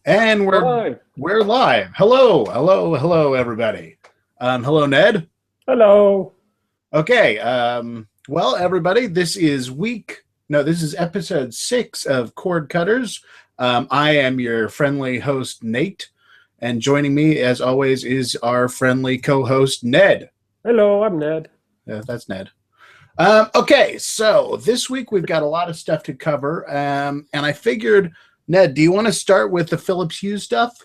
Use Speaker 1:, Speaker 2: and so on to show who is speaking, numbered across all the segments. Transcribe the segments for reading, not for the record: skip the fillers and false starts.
Speaker 1: And we're live. Hello, everybody. Hello, Ned.
Speaker 2: Hello.
Speaker 1: Okay. Well, everybody, this is episode 6 of KordKutters. I am your friendly host, Nate, and joining me, as always, is our friendly co-host, Ned.
Speaker 2: Hello, I'm Ned.
Speaker 1: Yeah, that's Ned. Okay, so this week we've got a lot of stuff to cover, and I figured, Ned, do you want to start with the Philips Hue stuff?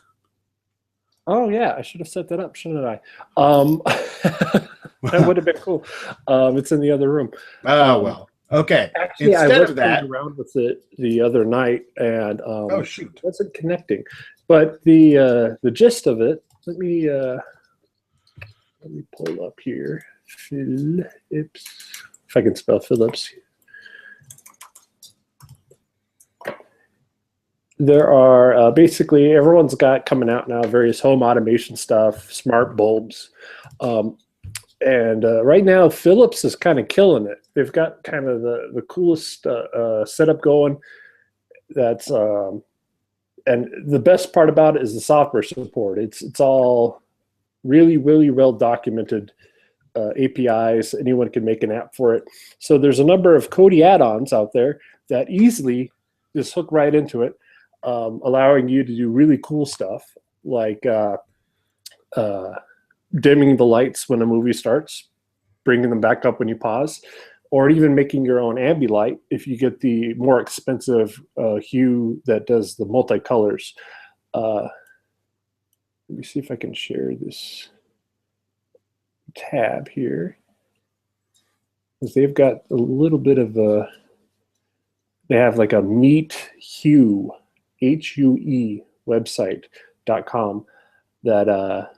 Speaker 2: Oh yeah, I should have set that up, shouldn't I? That would have been cool. It's in the other room.
Speaker 1: Oh well. Okay.
Speaker 2: Actually, I was playing around with it the other night, and
Speaker 1: oh shoot,
Speaker 2: it wasn't connecting. But the gist of it, let me pull up here. Philips, if I can spell Philips. There are basically everyone's got coming out now various home automation stuff, smart bulbs, and right now Philips is kind of killing it. They've got kind of the coolest setup going. That's and the best part about it is the software support. It's all really well documented. APIs, anyone can make an app for it. So there's a number of Kodi add-ons out there that easily just hook right into it, allowing you to do really cool stuff like dimming the lights when a movie starts, bringing them back up when you pause, or even making your own ambilight if you get the more expensive Hue that does the multicolors. Let me see if I can share this tab here, because they've got a little bit of they have like a Meet Hue, HUE website.com that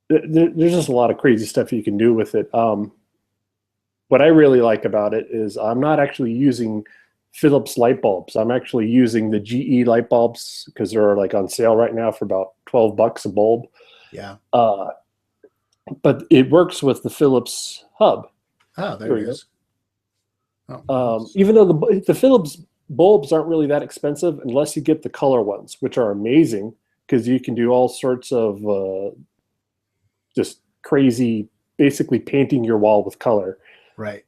Speaker 2: there's just a lot of crazy stuff you can do with it. What I really like about it is I'm not actually using Philips light bulbs. I'm actually using the GE light bulbs because they're like on sale right now for about $12 a bulb.
Speaker 1: Yeah.
Speaker 2: But it works with the Philips hub.
Speaker 1: Oh, there it is.
Speaker 2: Even though the Philips bulbs aren't really that expensive unless you get the color ones, which are amazing because you can do all sorts of just crazy, basically painting your wall with color.
Speaker 1: Right.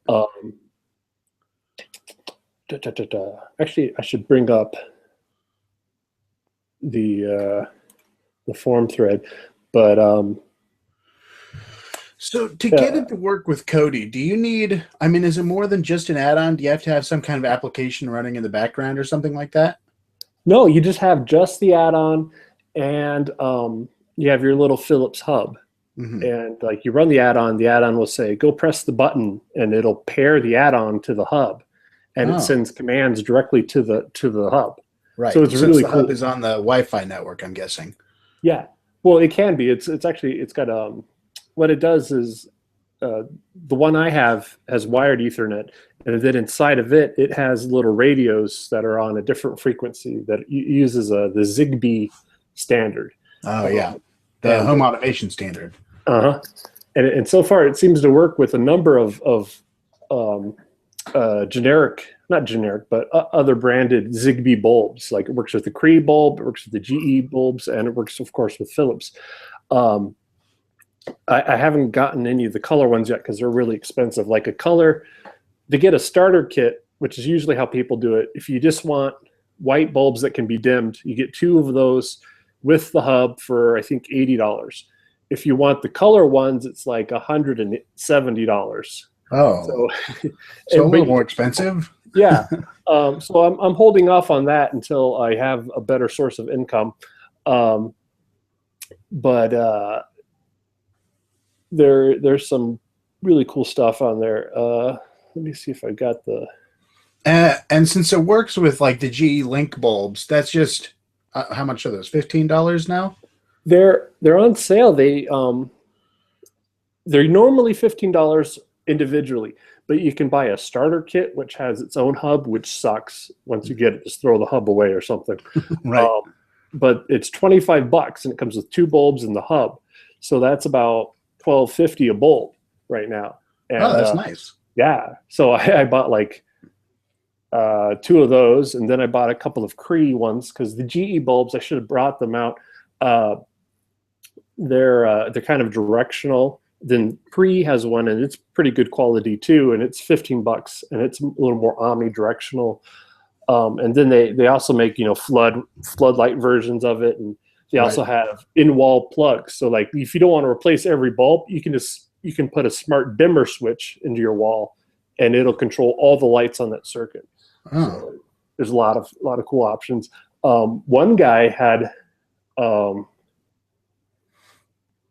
Speaker 2: Actually, I should bring up the forum thread, but
Speaker 1: so to get it to work with Kodi, do you need, I mean, is it more than just an add-on? Do you have to have some kind of application running in the background or something like that?
Speaker 2: No, you just have just the add-on, and you have your little Philips hub. Mm-hmm. And like you run the add-on will say, go press the button, and it'll pair the add-on to the hub, and it sends commands directly to the hub.
Speaker 1: Right.
Speaker 2: So it's really
Speaker 1: the
Speaker 2: cool.
Speaker 1: Hub is on the Wi-Fi network, I'm guessing.
Speaker 2: Yeah. Well, it can be. It's got what it does is the one I have has wired Ethernet, and then inside of it, it has little radios that are on a different frequency that uses the Zigbee standard.
Speaker 1: Oh, yeah. The home automation standard.
Speaker 2: Uh-huh. And so far, it seems to work with a number of not generic, but other branded Zigbee bulbs. Like it works with the Cree bulb, it works with the GE bulbs, and it works, of course, with Philips. I haven't gotten any of the color ones yet because they're really expensive. Like a color, to get a starter kit, which is usually how people do it, if you just want white bulbs that can be dimmed, you get 2 of those with the hub for, I think, $80. If you want the color ones, it's like $170.
Speaker 1: Oh, so a little more expensive.
Speaker 2: Yeah. So I'm holding off on that until I have a better source of income. But there's some really cool stuff on there. Let me see if I got the.
Speaker 1: And since it works with like the GE Link bulbs, that's just how much are those? $15 now?
Speaker 2: They're on sale. They're normally $15 individually, but you can buy a starter kit which has its own hub, which sucks. Once you get it, just throw the hub away or something.
Speaker 1: Right.
Speaker 2: But it's $25 and it comes with 2 bulbs in the hub, so that's about $12.50 a bulb right now. And,
Speaker 1: oh, that's nice.
Speaker 2: Yeah. So I bought like 2 of those, and then I bought a couple of Cree ones because the GE bulbs, I should have brought them out. They're kind of directional. Then Cree has one, and it's pretty good quality too, and it's $15, and it's a little more omnidirectional. And then they also make floodlight versions of it, and they also have in-wall plugs. So like if you don't want to replace every bulb, you can put a smart dimmer switch into your wall, and it'll control all the lights on that circuit. So there's a lot of cool options. One guy had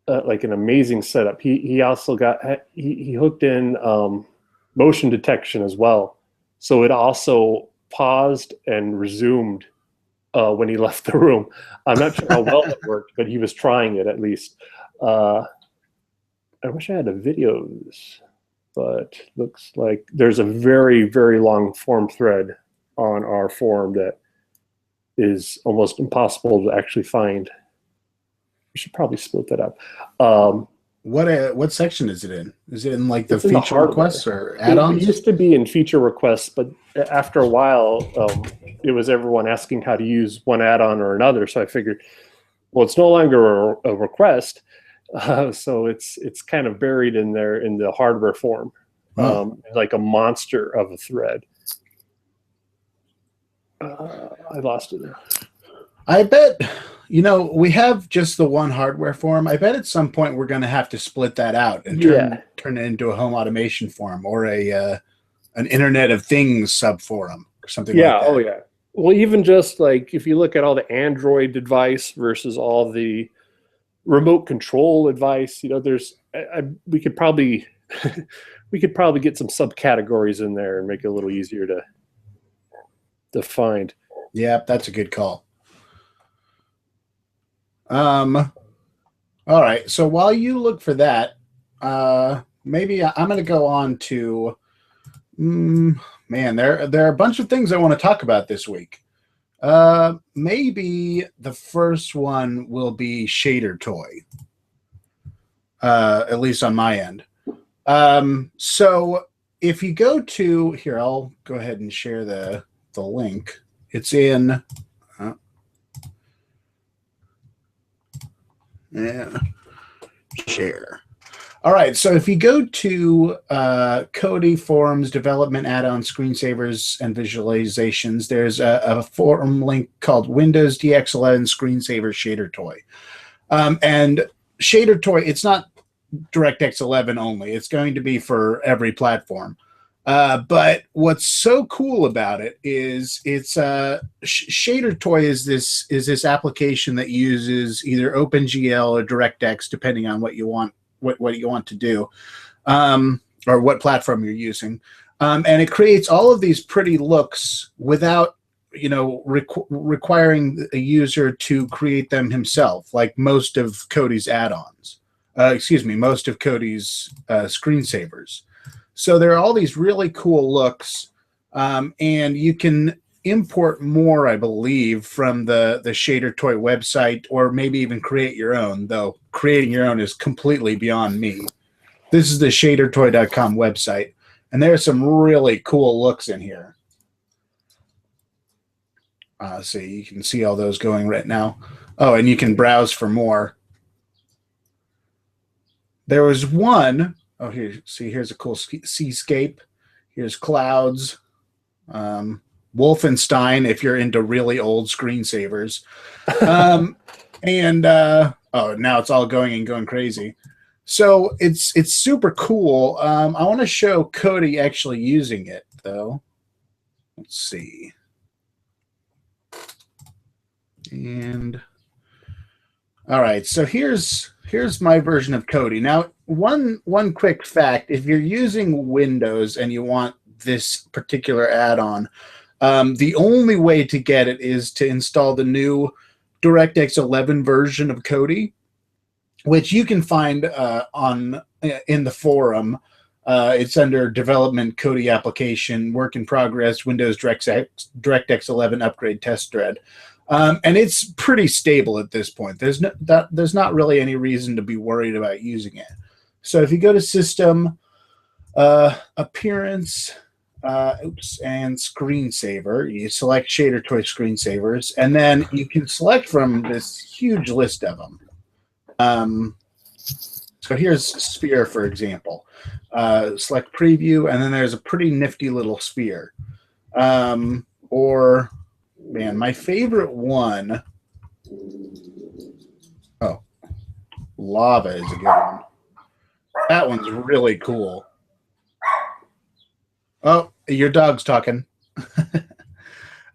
Speaker 2: like an amazing setup. He also got he hooked in motion detection as well, so it also paused and resumed when he left the room. I'm not sure how well it worked, but he was trying it at least. I wish I had a video of this, but looks like there's a very, very long forum thread on our forum that is almost impossible to actually find. We should probably split that up.
Speaker 1: What section is it in? Is it in like the feature requests or add-ons?
Speaker 2: It used to be in feature requests, but after a while, it was everyone asking how to use one add-on or another. So I figured, well, it's no longer a request, so it's kind of buried in there in the hardware form, like a monster of a thread. I lost it there.
Speaker 1: I bet. We have just the one hardware forum. I bet at some point we're going to have to split that out and turn it into a home automation forum or an Internet of Things sub forum or something like that. Oh, yeah.
Speaker 2: Well, even just like if you look at all the Android advice versus all the remote control advice, we could probably get some subcategories in there and make it a little easier to find.
Speaker 1: Yeah, that's a good call. All right. So while you look for that, maybe I'm going to go on to, there are a bunch of things I want to talk about this week. Maybe the first one will be Shadertoy, at least on my end. So if you go to here, I'll go ahead and share the link. It's in, share. All right, so if you go to Kodi forums, development add-on screensavers and visualizations, there's a forum link called Windows DX11 Screensaver Shadertoy. And Shadertoy, it's not DirectX 11 only. It's going to be for every platform. But what's so cool about it is it's Shadertoy is this application that uses either OpenGL or DirectX, depending on what you want to do, or what platform you're using, and it creates all of these pretty looks without requiring a user to create them himself, like most of Kodi's add-ons. Most of Kodi's screensavers. So there are all these really cool looks, and you can import more, I believe, from the Shadertoy website, or maybe even create your own, though creating your own is completely beyond me. This is the shadertoy.com website, and there are some really cool looks in here. So you can see all those going right now. Oh, and you can browse for more. There was one. Oh, here, see, here's a cool seascape. Here's clouds. Wolfenstein, if you're into really old screensavers. Now it's all going crazy. So it's super cool. I want to show Kodi actually using it, though. Let's see. And all right, so here's my version of Kodi. Now, one quick fact: if you're using Windows and you want this particular add-on, the only way to get it is to install the new DirectX 11 version of Kodi, which you can find in the forum. It's under Development Kodi Application, Work in Progress, Windows DirectX 11 Upgrade Test Thread. And it's pretty stable at this point. There's not really any reason to be worried about using it. So if you go to System, Appearance, and Screensaver. You select Shadertoy Screensavers, and then you can select from this huge list of them. So here's Sphere, for example. Select Preview, and then there's a pretty nifty little sphere. Or, man, my favorite one. Oh, Lava is a good one. That one's really cool. Oh, your dog's talking.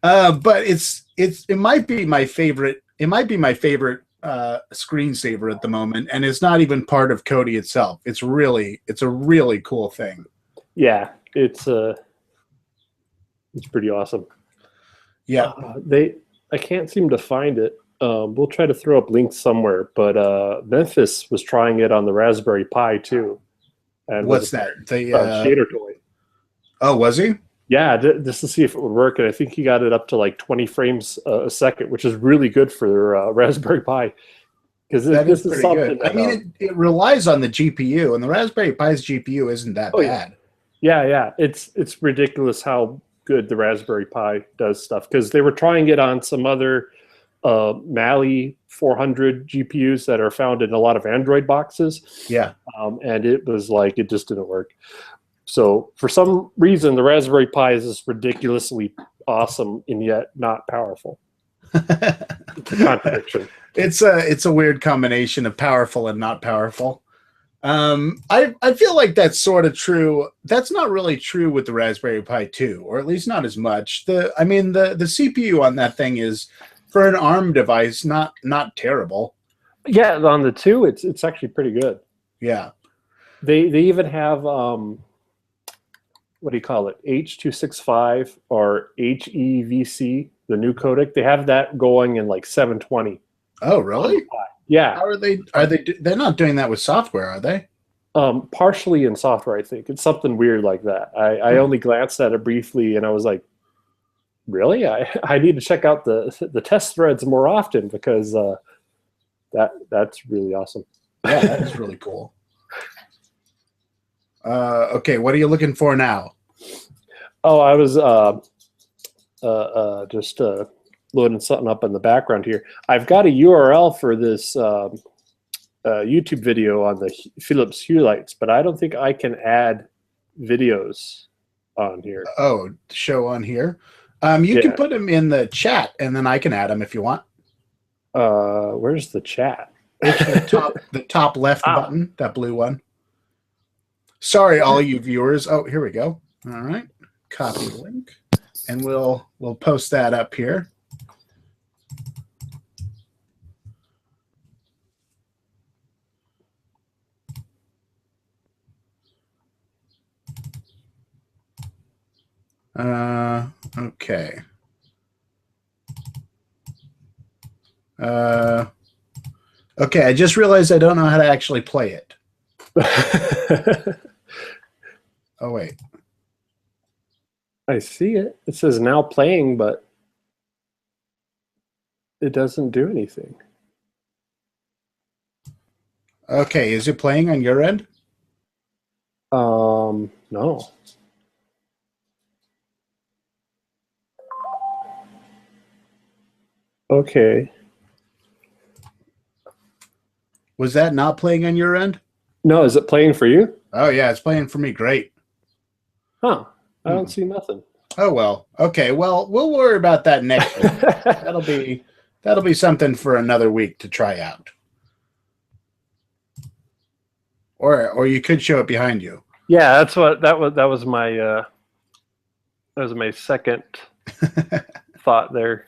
Speaker 1: But it might be my favorite. It might be my favorite screensaver at the moment, and it's not even part of Kodi itself. It's a really cool thing.
Speaker 2: Yeah, it's pretty awesome.
Speaker 1: Yeah,
Speaker 2: I can't seem to find it. We'll try to throw up links somewhere, but Memphis was trying it on the Raspberry Pi too. And
Speaker 1: what's that? The
Speaker 2: Shadertoy.
Speaker 1: Oh, was he?
Speaker 2: Yeah, just to see if it would work, and I think he got it up to like 20 frames a second, which is really good for Raspberry Pi. Because this is something.
Speaker 1: Good. I mean, it relies on the GPU, and the Raspberry Pi's GPU isn't that bad.
Speaker 2: Yeah, it's ridiculous how good the Raspberry Pi does stuff. Because they were trying it on some other Mali 400 GPUs that are found in a lot of Android boxes.
Speaker 1: Yeah,
Speaker 2: and it was like it just didn't work. So for some reason, the Raspberry Pi is just ridiculously awesome and yet not powerful. It's a contradiction.
Speaker 1: It's a weird combination of powerful and not powerful. I feel like that's sort of true. That's not really true with the Raspberry Pi 2, or at least not as much. The CPU on that thing is, for an ARM device, not terrible.
Speaker 2: Yeah, on the 2, it's actually pretty good.
Speaker 1: Yeah.
Speaker 2: They even have what do you call it? H.265 or HEVC, the new codec. They have that going in like 720.
Speaker 1: Oh, really?
Speaker 2: Yeah.
Speaker 1: How are they? They're not doing that with software, are they?
Speaker 2: Partially in software, I think. It's something weird like that. I only glanced at it briefly, and I was like, really? I need to check out the test threads more often, because that's really awesome.
Speaker 1: Yeah, that is really cool. Okay, what are you looking for now?
Speaker 2: Oh, I was just loading something up in the background here. I've got a URL for this YouTube video on the Philips Hue lights, but I don't think I can add videos on here.
Speaker 1: Oh, show on here. You can put them in the chat, and then I can add them if you want.
Speaker 2: Where's the chat?
Speaker 1: the top left button, that blue one. Sorry, all you viewers. Oh, here we go. All right, copy link, and we'll post that up here. Okay. Okay, I just realized I don't know how to actually play it. Oh, wait.
Speaker 2: I see it. It says now playing, but it doesn't do anything.
Speaker 1: Okay, is it playing on your end?
Speaker 2: No. Okay.
Speaker 1: Was that not playing on your end?
Speaker 2: No, is it playing for you?
Speaker 1: Oh, yeah, it's playing for me. Great.
Speaker 2: Huh. I don't see nothing.
Speaker 1: Oh, well. Okay, well, we'll worry about that next week. That'll be something for another week to try out. Or you could show it behind you.
Speaker 2: Yeah, that's what that was my second thought there.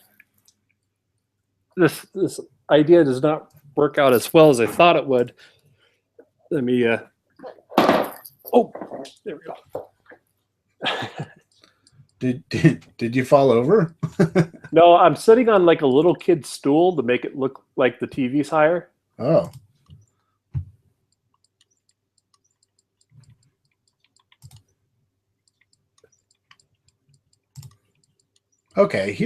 Speaker 2: This idea does not work out as well as I thought it would. Let me oh, there we go.
Speaker 1: Did you fall over?
Speaker 2: No, I'm sitting on like a little kid's stool to make it look like the TV's higher.
Speaker 1: Oh. Okay,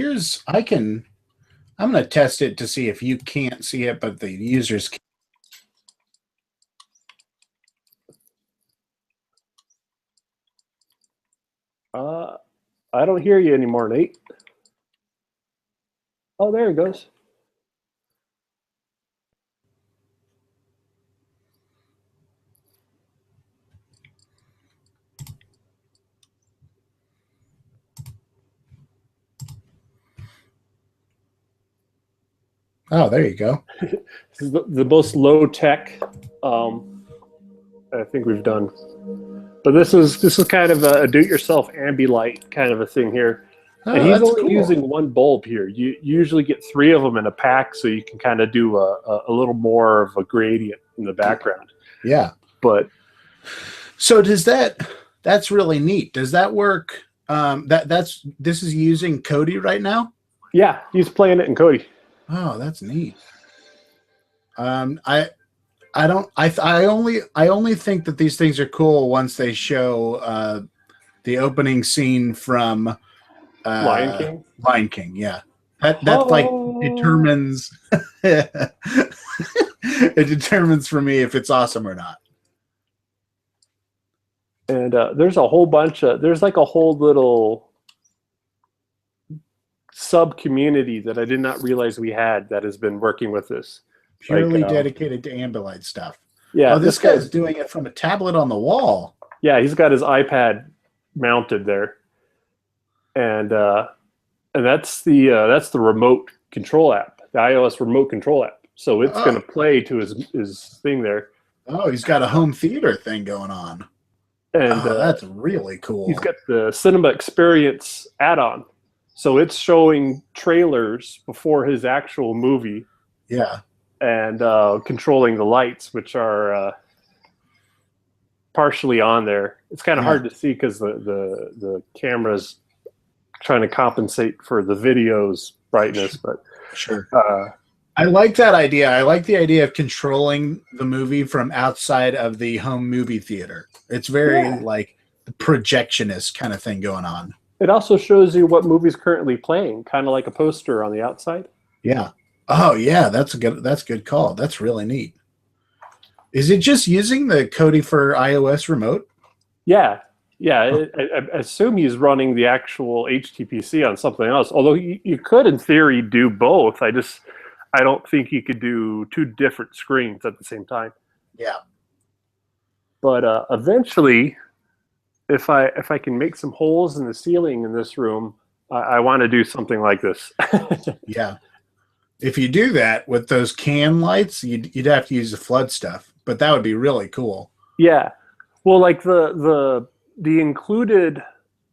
Speaker 1: I'm going to test it to see if you can't see it, but the users can.
Speaker 2: I don't hear you anymore, Nate. Oh, there it goes.
Speaker 1: Oh, there you go.
Speaker 2: This is the most low tech I think we've done. But this is kind of a do-it-yourself ambilight kind of a thing here.
Speaker 1: Oh,
Speaker 2: And he's
Speaker 1: that's
Speaker 2: only
Speaker 1: cool.
Speaker 2: using one bulb here. You usually get 3 of them in a pack, so you can kind of do a little more of a gradient in the background.
Speaker 1: Yeah.
Speaker 2: But
Speaker 1: so that's really neat. Does that work? This is using Kodi right now?
Speaker 2: yeah, he's playing it in Kodi.
Speaker 1: Oh, that's neat. I only think that these things are cool once they show the opening scene from
Speaker 2: Lion King?
Speaker 1: Lion King, yeah. That like determines it determines for me if it's awesome or not.
Speaker 2: And there's a whole bunch of, there's like a whole little sub community that I did not realize we had that has been working with this.
Speaker 1: Purely dedicated to Ambilight stuff.
Speaker 2: Yeah.
Speaker 1: Oh, this guy's doing it from a tablet on the wall.
Speaker 2: Yeah, he's got his iPad mounted there. And that's the remote control app, the iOS remote control app. So it's going to play to his thing there.
Speaker 1: Oh, he's got a home theater thing going on.
Speaker 2: And
Speaker 1: that's really cool.
Speaker 2: He's got the Cinema Experience add-on. So it's showing trailers before his actual movie.
Speaker 1: Yeah.
Speaker 2: And controlling the lights, which are partially on there. It's kind of hard to see because the camera's trying to compensate for the video's brightness. But
Speaker 1: sure. I like that idea. I like the idea of controlling the movie from outside of the home movie theater. It's very like projectionist kind of thing going on.
Speaker 2: It also shows you what movie's currently playing, kind of like a poster on the outside.
Speaker 1: Yeah. Oh yeah, that's a good call. That's really neat. Is it just using the Kodi for iOS remote?
Speaker 2: Yeah. Yeah, I assume he's running the actual HTPC on something else. Although you could, in theory, do both. I don't think you could do 2 different screens at the same time.
Speaker 1: Yeah.
Speaker 2: But eventually, if I can make some holes in the ceiling in this room, I want to do something like this.
Speaker 1: Yeah. If you do that with those can lights, you'd have to use the flood stuff, but that would be really cool.
Speaker 2: Yeah. Well, like the included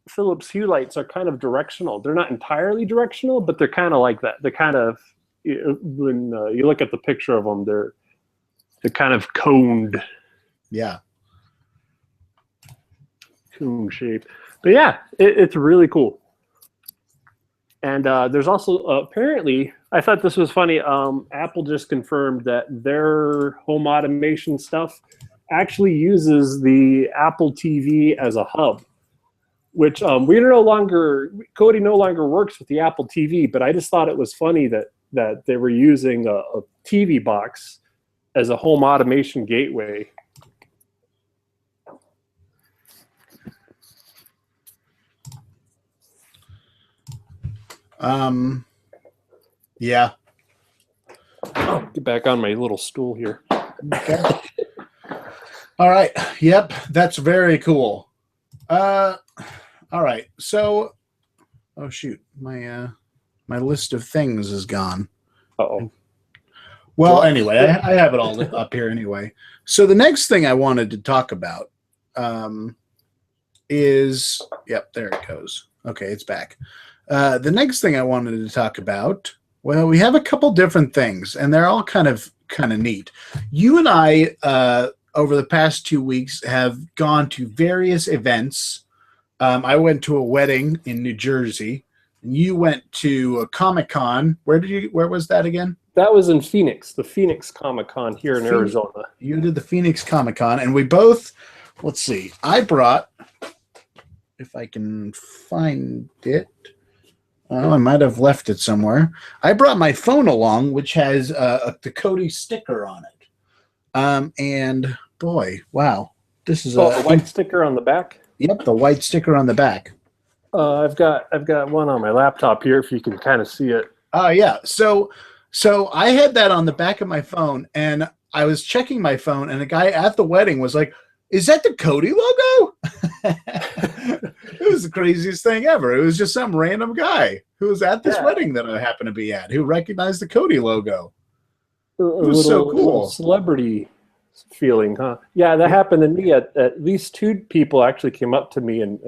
Speaker 2: Philips Hue lights are kind of directional. They're not entirely directional, but they're kind of like that. They're kind of, when you look at the picture of them, they're kind of coned.
Speaker 1: Yeah.
Speaker 2: Cone shape. But yeah, it's really cool. And there's also apparently, I thought this was funny. Apple just confirmed that their home automation stuff actually uses the Apple TV as a hub, which Kodi no longer works with the Apple TV. But I just thought it was funny that they were using a TV box as a home automation gateway.
Speaker 1: Yeah.
Speaker 2: Oh, get back on my little stool here.
Speaker 1: Okay. All right. Yep. That's very cool. All right. So, oh shoot, my list of things is gone.
Speaker 2: Uh-oh.
Speaker 1: Well, anyway, I have it all up here anyway. So the next thing I wanted to talk about is, yep, there it goes. Okay, it's back. The next thing I wanted to talk about, well, we have a couple different things, and they're all kind of neat. You and I, over the past 2 weeks, have gone to various events. I went to a wedding in New Jersey, and you went to a Comic-Con. Where was that again?
Speaker 2: That was in Phoenix, the Phoenix Comic-Con here in Arizona.
Speaker 1: You did the Phoenix Comic-Con, and we both, let's see, I brought, if I can find it, oh, I might have left it somewhere. I brought my phone along, which has the Kodi sticker on it. And boy, wow. This is
Speaker 2: a white sticker on the back?
Speaker 1: Yep, the white sticker on the back.
Speaker 2: I've got one on my laptop here. If you can kind of see it.
Speaker 1: Yeah. So I had that on the back of my phone, and I was checking my phone, and a guy at the wedding was like, "Is that the Kodi logo?" It was the craziest thing ever. It was just some random guy who was at this wedding that I happened to be at who recognized the Kodi logo. It was so cool.
Speaker 2: Little celebrity feeling, huh? Yeah, that happened to me. At least two people actually came up to me, and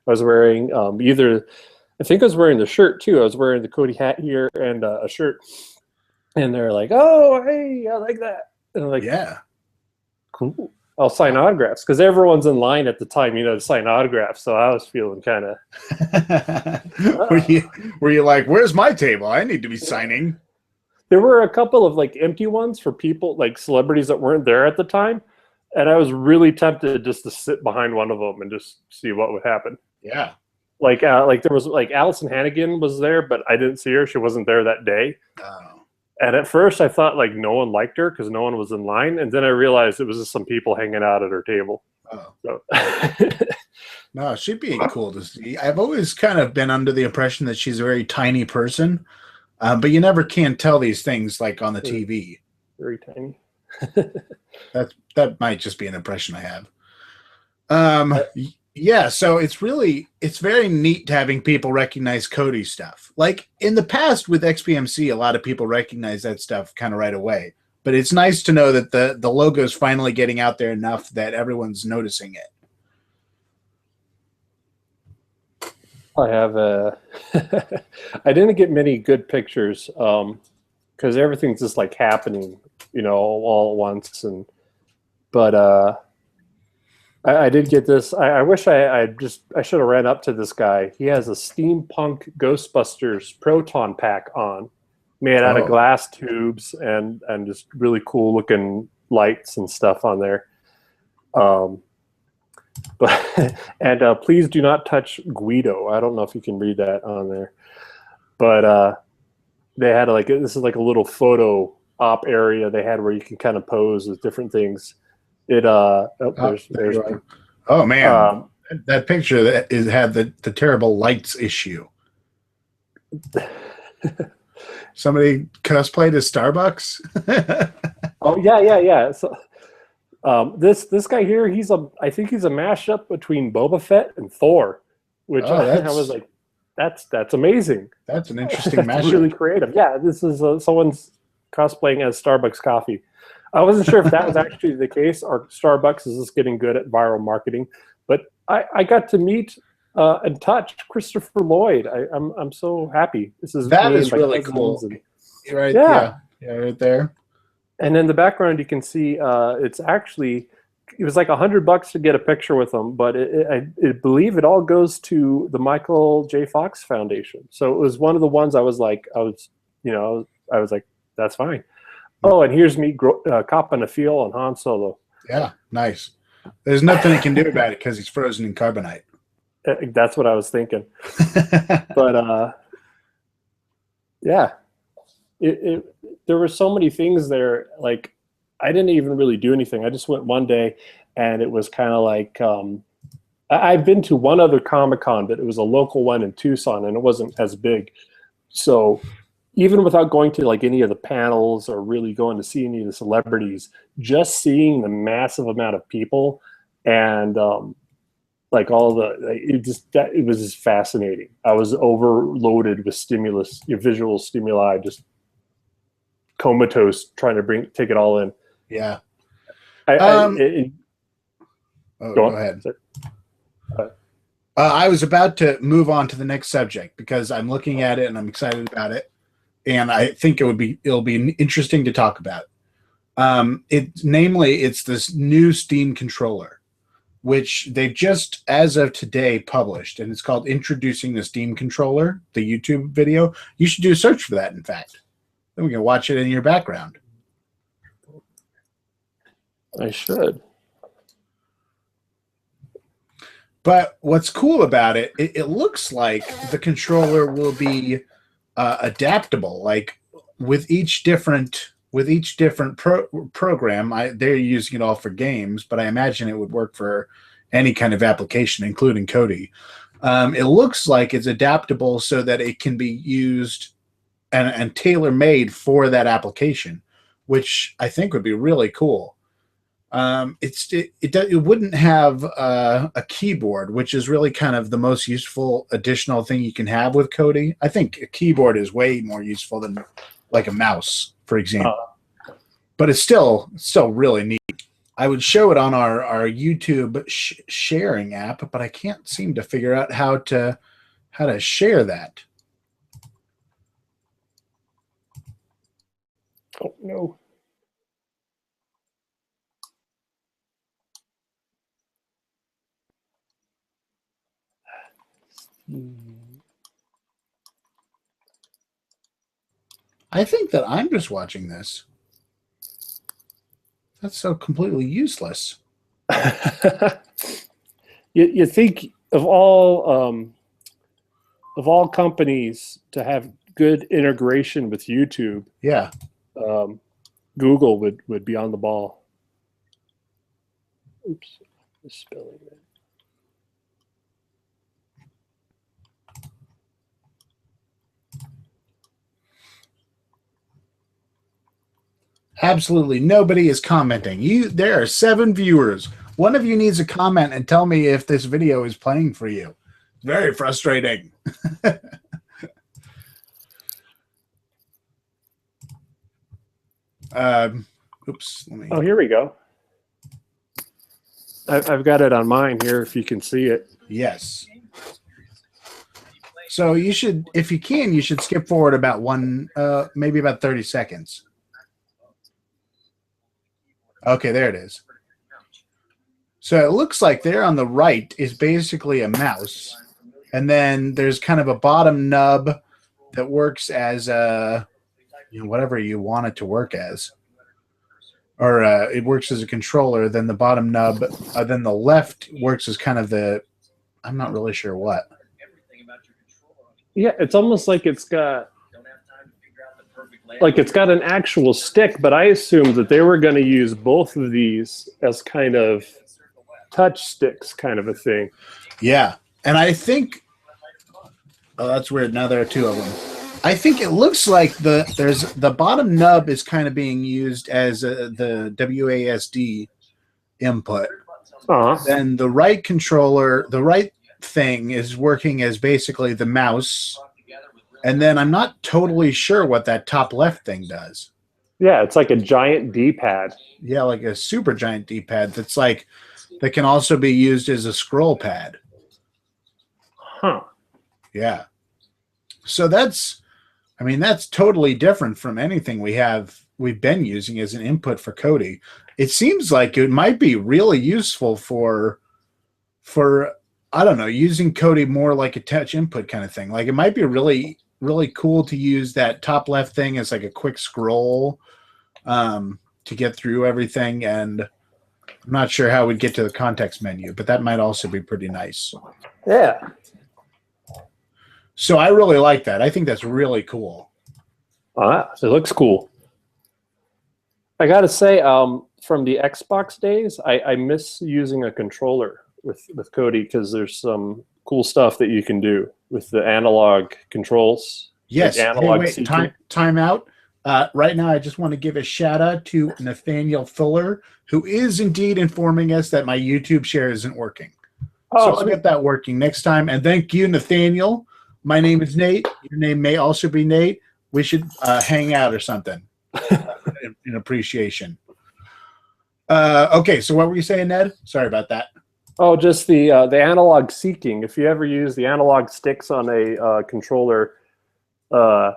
Speaker 2: I was wearing I think I was wearing the shirt too. I was wearing the Kodi hat here and a shirt, and they're like, "Oh, hey, I like that." And I'm like,
Speaker 1: "Yeah,
Speaker 2: cool. I'll sign autographs," because everyone's in line at the time, to sign autographs. So I was feeling kind of.
Speaker 1: Were you like, "Where's my table? I need to be signing."
Speaker 2: There were a couple of empty ones for people, celebrities that weren't there at the time, and I was really tempted just to sit behind one of them and just see what would happen.
Speaker 1: Yeah.
Speaker 2: There was Allison Hannigan was there, but I didn't see her. She wasn't there that day.
Speaker 1: Oh.
Speaker 2: And at first I thought no one liked her because no one was in line. And then I realized it was just some people hanging out at her table.
Speaker 1: Oh.
Speaker 2: So.
Speaker 1: No, she'd be cool to see. I've always kind of been under the impression that she's a very tiny person, but you never can tell these things on the TV.
Speaker 2: Very tiny.
Speaker 1: That might just be an impression I have. Yeah, so it's very neat having people recognize Kodi stuff. In the past with XPMC, a lot of people recognize that stuff kind of right away. But it's nice to know that the logo's finally getting out there enough that everyone's noticing it.
Speaker 2: I have I didn't get many good pictures because everything's just happening, all at once. But I did get this. I wish I should have ran up to this guy. He has a steampunk Ghostbusters proton pack on, made out of glass tubes and just really cool looking lights and stuff on there. But please do not touch Guido. I don't know if you can read that on there, but they had this is a little photo op area they had where you can kind of pose with different things. There's
Speaker 1: oh man, that picture had the terrible lights issue. Somebody cosplayed as Starbucks.
Speaker 2: Oh yeah. So this guy here, I think he's a mashup between Boba Fett and Thor, which I was like, that's amazing.
Speaker 1: That's an interesting mashup.
Speaker 2: Really creative. Yeah, this is someone's cosplaying as Starbucks coffee. I wasn't sure if that was actually the case or Starbucks is just getting good at viral marketing. But I got to meet and touch Christopher Lloyd. I'm so happy.
Speaker 1: That is really cool. Right? Yeah, right there.
Speaker 2: And in the background, you can see it was like $100 to get a picture with him, but I believe it all goes to the Michael J. Fox Foundation. So it was one of the ones I was like, that's fine. Oh, and here's me copping a feel on Han Solo.
Speaker 1: Yeah, nice. There's nothing he can do about it because he's frozen in carbonite.
Speaker 2: That's what I was thinking. But yeah, there were so many things there. I didn't even really do anything. I just went one day, and it was kind of I've been to one other Comic-Con, but it was a local one in Tucson, and it wasn't as big. So even without going to any of the panels or really going to see any of the celebrities, just seeing the massive amount of people and it was just fascinating. I was overloaded with visual stimuli, just comatose trying to take it all in.
Speaker 1: Yeah.
Speaker 2: Go
Speaker 1: ahead. I was about to move on to the next subject because I'm looking at it and I'm excited about it. And I think it'll be interesting to talk about. It's this new Steam controller, which they've just, as of today, published, and it's called Introducing the Steam Controller, the YouTube video. You should do a search for that, in fact. Then we can watch it in your background.
Speaker 2: I should.
Speaker 1: But what's cool about it, it looks like the controller will be adaptable. With each different program, they're using it all for games, but I imagine it would work for any kind of application, including Kodi. It looks like it's adaptable so that it can be used and tailor-made for that application, which I think would be really cool. It wouldn't have a keyboard, which is really kind of the most useful additional thing you can have with Kodi. I think a keyboard is way more useful than like a mouse, for example. But it's still really neat. I would show it on our YouTube sharing app, but I can't seem to figure out how to share that.
Speaker 2: Oh no.
Speaker 1: I think that I'm just watching this. That's so completely useless.
Speaker 2: You think of all companies to have good integration with YouTube,
Speaker 1: Yeah.
Speaker 2: Google would be on the ball. Oops, spelling it.
Speaker 1: Absolutely nobody is commenting. There are 7 viewers. One of you needs to comment and tell me if this video is playing for you. Very frustrating. Oops.
Speaker 2: Oh, here we go. I've got it on mine here if you can see it.
Speaker 1: Yes. So you should, if you can, you should skip forward about maybe about 30 seconds. Okay, there it is. So it looks like there on the right is basically a mouse. And then there's kind of a bottom nub that works as whatever you want it to work as. Or it works as a controller. Then the bottom nub, then the left works as kind of I'm not really sure what.
Speaker 2: Yeah, it's almost like it's got an actual stick, but I assumed that they were going to use both of these as kind of touch sticks kind of a thing.
Speaker 1: Yeah, and I think that's weird. Now there are 2 of them. I think it looks like the bottom nub is kind of being used as the WASD input. Then the right controller, the right thing is working as basically the mouse. And then I'm not totally sure what that top left thing does.
Speaker 2: Yeah, it's like a giant D-pad.
Speaker 1: Yeah, like a super giant D-pad that can also be used as a scroll pad.
Speaker 2: Huh.
Speaker 1: Yeah. So that's totally different from anything we've been using as an input for Kodi. It seems like it might be really useful for I don't know, using Kodi more like a touch input kind of thing. Like it might be really, really cool to use that top left thing as like a quick scroll to get through everything. And I'm not sure how we'd get to the context menu, but that might also be pretty nice.
Speaker 2: Yeah.
Speaker 1: So I really like that. I think that's really cool.
Speaker 2: It looks cool. I got to say, from the Xbox days, I miss using a controller with Kodi because there's some cool stuff that you can do with the analog controls.
Speaker 1: Yes.
Speaker 2: Like analog
Speaker 1: time out. Right now, I just want to give a shout out to Nathaniel Fuller, who is indeed informing us that my YouTube share isn't working. So I'll get that working next time. And thank you, Nathaniel. My name is Nate. Your name may also be Nate. We should hang out or something in appreciation. Okay, so what were you saying, Ned? Sorry about that.
Speaker 2: Oh, just the analog seeking. If you ever use the analog sticks on a controller to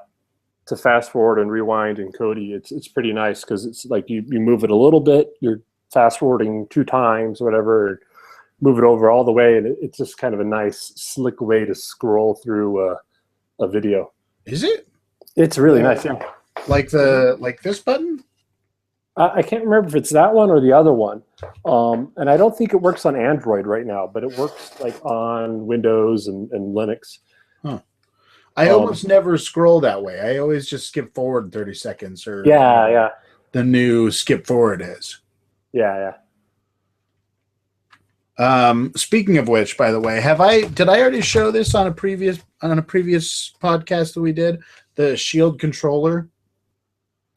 Speaker 2: fast forward and rewind in Kodi, it's pretty nice because it's like you move it a little bit, you're fast forwarding 2 times, whatever, move it over all the way, and it's just kind of a nice, slick way to scroll through a video.
Speaker 1: Is it?
Speaker 2: It's really nice. Yeah.
Speaker 1: Like this button?
Speaker 2: I can't remember if it's that one or the other one. And I don't think it works on Android right now, but it works like on Windows and Linux.
Speaker 1: Huh. I almost never scroll that way. I always just skip forward 30 seconds or
Speaker 2: yeah.
Speaker 1: The new skip forward is.
Speaker 2: Yeah.
Speaker 1: Speaking of which, by the way, did I already show this on a previous podcast that we did? The Shield controller.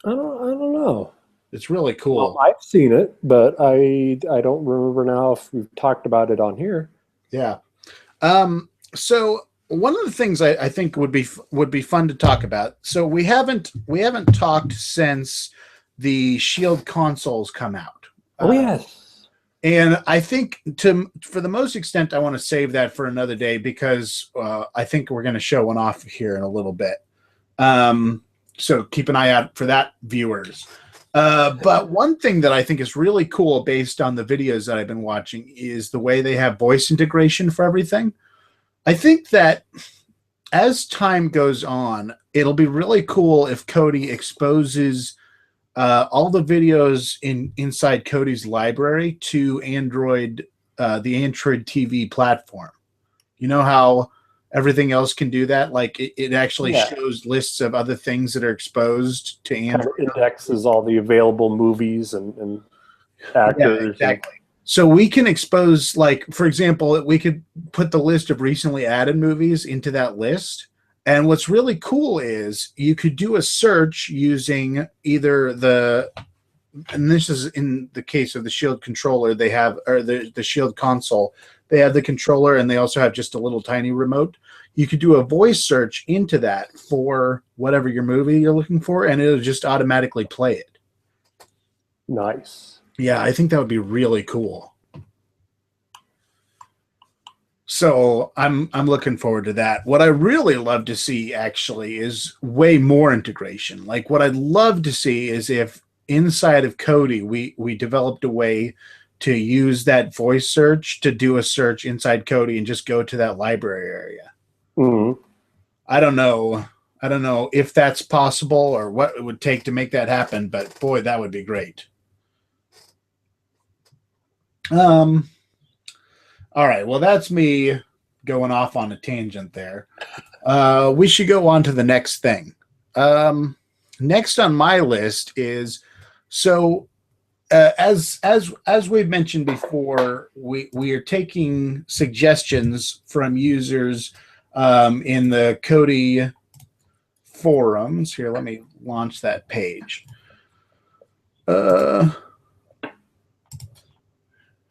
Speaker 2: I don't know.
Speaker 1: It's really cool.
Speaker 2: I've seen it, but I don't remember now if we've talked about it on here.
Speaker 1: Yeah. So one of the things I think would be fun to talk about. So we haven't talked since the Shield consoles come out.
Speaker 2: Oh yes.
Speaker 1: And I think for the most extent, I want to save that for another day because I think we're going to show one off here in a little bit. So keep an eye out for that, viewers. But one thing that I think is really cool based on the videos that I've been watching is the way they have voice integration for everything. I think that as time goes on, it'll be really cool if Kodi exposes all the videos inside Kodi's library to Android, the Android TV platform. You know how everything else can do that? Like it actually shows lists of other things that are exposed to Android.
Speaker 2: Kind of indexes all the available movies and actors.
Speaker 1: Yeah, exactly. So we can expose, like, for example, we could put the list of recently added movies into that list. And what's really cool is you could do a search using either and this is in the case of the Shield controller, they have, or the Shield console, they have the controller and they also have just a little tiny remote. You could do a voice search into that for whatever your movie you're looking for, and it'll just automatically play it.
Speaker 2: Nice.
Speaker 1: Yeah, I think that would be really cool. So I'm looking forward to that. What I really love to see actually is way more integration. Like what I'd love to see is if inside of Kodi we developed a way to use that voice search to do a search inside Kodi and just go to that library area.
Speaker 2: Mm-hmm.
Speaker 1: I don't know if that's possible or what it would take to make that happen, but boy, that would be great. All right. Well, that's me going off on a tangent there. We should go on to the next thing. Next on my list is as we've mentioned before, we are taking suggestions from users in the Kodi forums. Here, let me launch that page.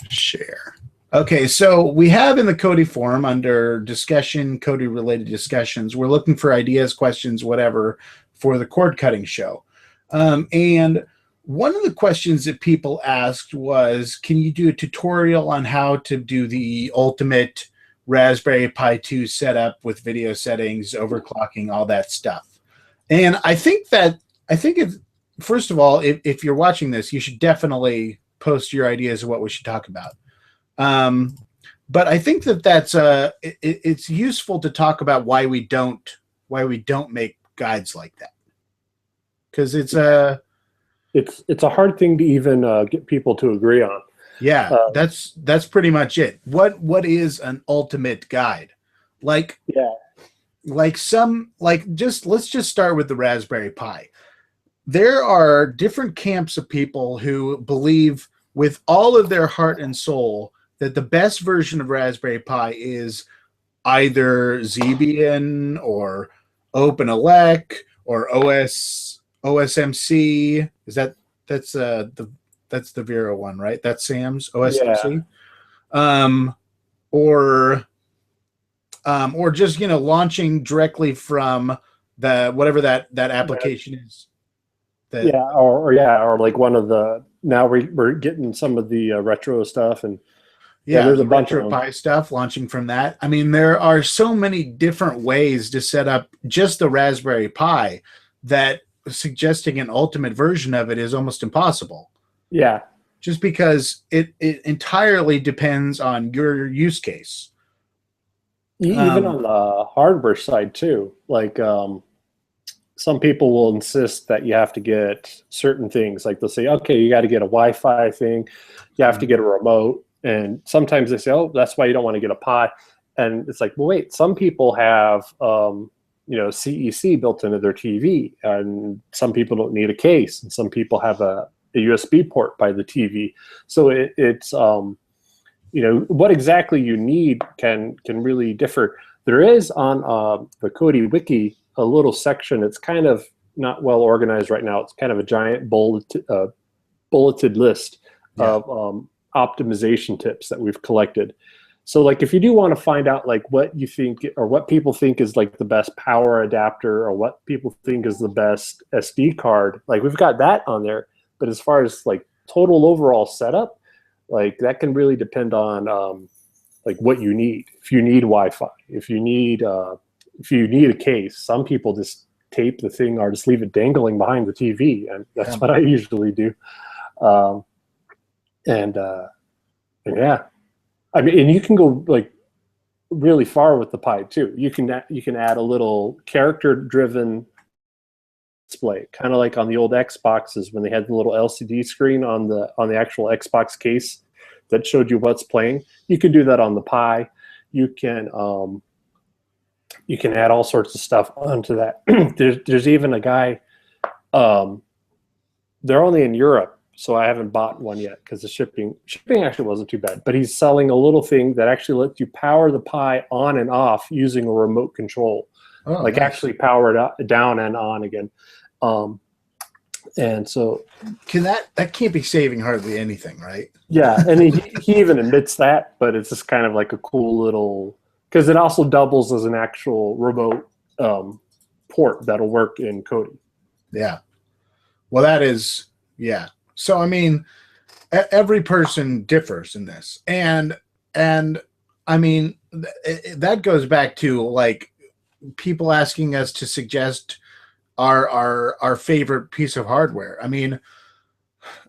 Speaker 1: Share. Okay, so we have in the Kodi forum under discussion, Kodi related discussions, we're looking for ideas, questions, whatever, for the cord cutting show. And one of the questions that people asked was, can you do a tutorial on how to do the ultimate Raspberry Pi 2 setup with video settings, overclocking, all that stuff? And I think first of all, if you're watching this, you should definitely post your ideas of what we should talk about. But I think that's it's useful to talk about why we don't make guides like that, because it's a
Speaker 2: hard thing to even get people to agree on.
Speaker 1: Yeah, that's pretty much it. What is an ultimate guide? Let's just start with the Raspberry Pi. There are different camps of people who believe with all of their heart and soul that the best version of Raspberry Pi is either Debian or OpenELEC or OSMC. That's the Vera one, right? That's Sam's OSMC. Yeah. Or just launching directly from the whatever that application is.
Speaker 2: Or like one of the, now we're getting some of the retro stuff, and there's a bunch of
Speaker 1: Pi stuff launching from that. I mean, there are so many different ways to set up just the Raspberry Pi that suggesting an ultimate version of it is almost impossible.
Speaker 2: Yeah,
Speaker 1: just because it entirely depends on your use case.
Speaker 2: Even on the hardware side too, like some people will insist that you have to get certain things. Like they'll say, okay, you got to get a Wi-Fi thing, you have to get a remote, and sometimes they say, oh, that's why you don't want to get a Pi. And it's like, well, wait, some people have CEC built into their TV, and some people don't need a case, and some people have a USB port by the TV. So what exactly you need can really differ. There is on the Kodi wiki a little section. It's kind of not well organized right now. It's kind of a giant bulleted list of optimization tips that we've collected. So like if you do want to find out like what you think or what people think is like the best power adapter or what people think is the best SD card, like we've got that on there. But as far as like total overall setup, like that can really depend on like what you need. If you need Wi-Fi, if you need a case, some people just tape the thing or just leave it dangling behind the TV, and that's what I usually do. And yeah, I mean, and you can go like really far with the Pi too. You can add a little character-driven display, kind of like on the old Xboxes when they had the little LCD screen on the actual Xbox case that showed you what's playing. You can do that on the Pi. You can add all sorts of stuff onto that. There's even a guy. They're only in Europe, so I haven't bought one yet because the shipping actually wasn't too bad. But he's selling a little thing that actually lets you power the Pi on and off using a remote control. Nice. Actually power it up, down and on again. And so
Speaker 1: that can't be saving hardly anything, right?
Speaker 2: Yeah, and he even admits that, but it's just kind of like a cool little, because it also doubles as an actual remote port that'll work in Kodi.
Speaker 1: Yeah. Well, that is, yeah. So, I mean, every person differs in this. And I mean, that goes back to like people asking us to suggest our favorite piece of hardware. I mean,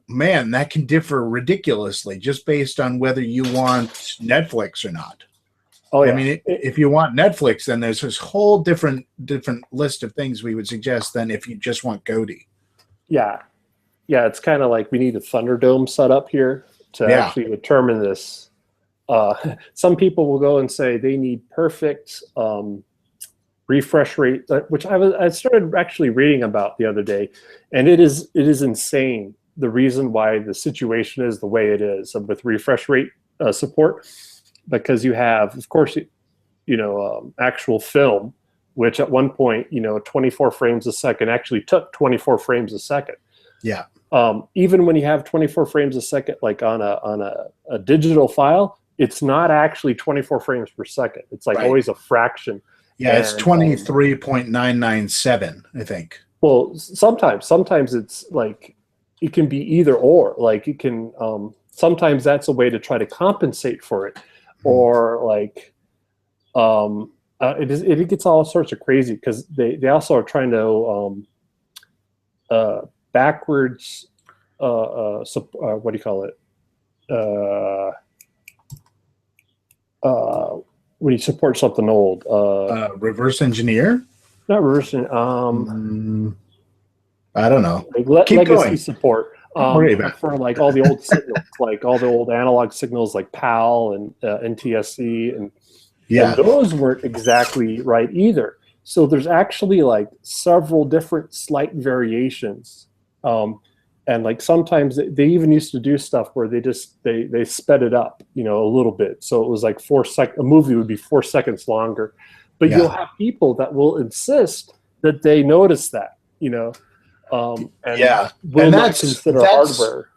Speaker 1: man, that can differ ridiculously just based on whether you want Netflix or not.
Speaker 2: Oh, yeah.
Speaker 1: I mean, if you want Netflix, then there's this whole different list of things we would suggest than if you just want Kodi.
Speaker 2: Yeah. Yeah, it's kind of like we need a Thunderdome set up here to actually determine this. Some people will go and say they need perfect refresh rate, which I started actually reading about the other day, and it is insane the reason why the situation is the way it is with refresh rate support, because you have, of course, actual film, which at one point 24 frames a second actually took 24 frames a second.
Speaker 1: Yeah.
Speaker 2: Even when you have 24 frames a second, like on a digital file, it's not actually 24 frames per second. It's like always a fraction.
Speaker 1: Yeah, it's 23.997, I think.
Speaker 2: Well, sometimes it's like it can be either or. Like it can sometimes that's a way to try to compensate for it, or like it gets all sorts of crazy because they also are trying to backwards what do you call it? When you support something old,
Speaker 1: reverse engineer?
Speaker 2: Not reverse.
Speaker 1: I don't know.
Speaker 2: Like
Speaker 1: Keep
Speaker 2: legacy
Speaker 1: going.
Speaker 2: Support for like all the old signals, like all the old analog signals, like PAL and NTSC, and those weren't exactly right either. So there's actually like several different slight variations. And like sometimes they even used to do stuff where they sped it up, a little bit. So it was like a movie would be 4 seconds longer. But you'll have people that will insist that they notice that, and will not consider hardware.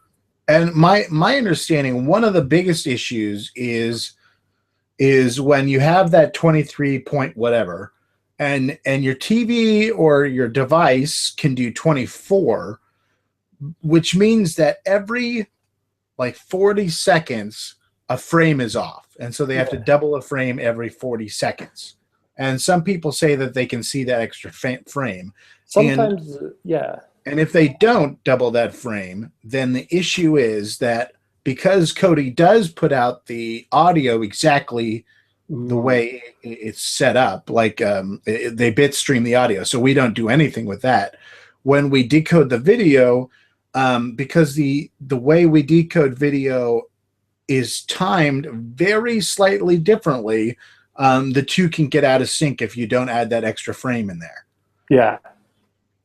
Speaker 1: And my understanding, one of the biggest issues is when you have that 23 point whatever, and your TV or your device can do 24, which means that every like 40 seconds a frame is off, and so they have to double a frame every 40 seconds. And some people say that they can see that extra frame.
Speaker 2: Sometimes,
Speaker 1: and if they don't double that frame, then the issue is that because Kodi does put out the audio exactly the way it's set up, like they bit stream the audio, so we don't do anything with that. When we decode the video, because the way we decode video is timed very slightly differently, the two can get out of sync if you don't add that extra frame in there.
Speaker 2: Yeah.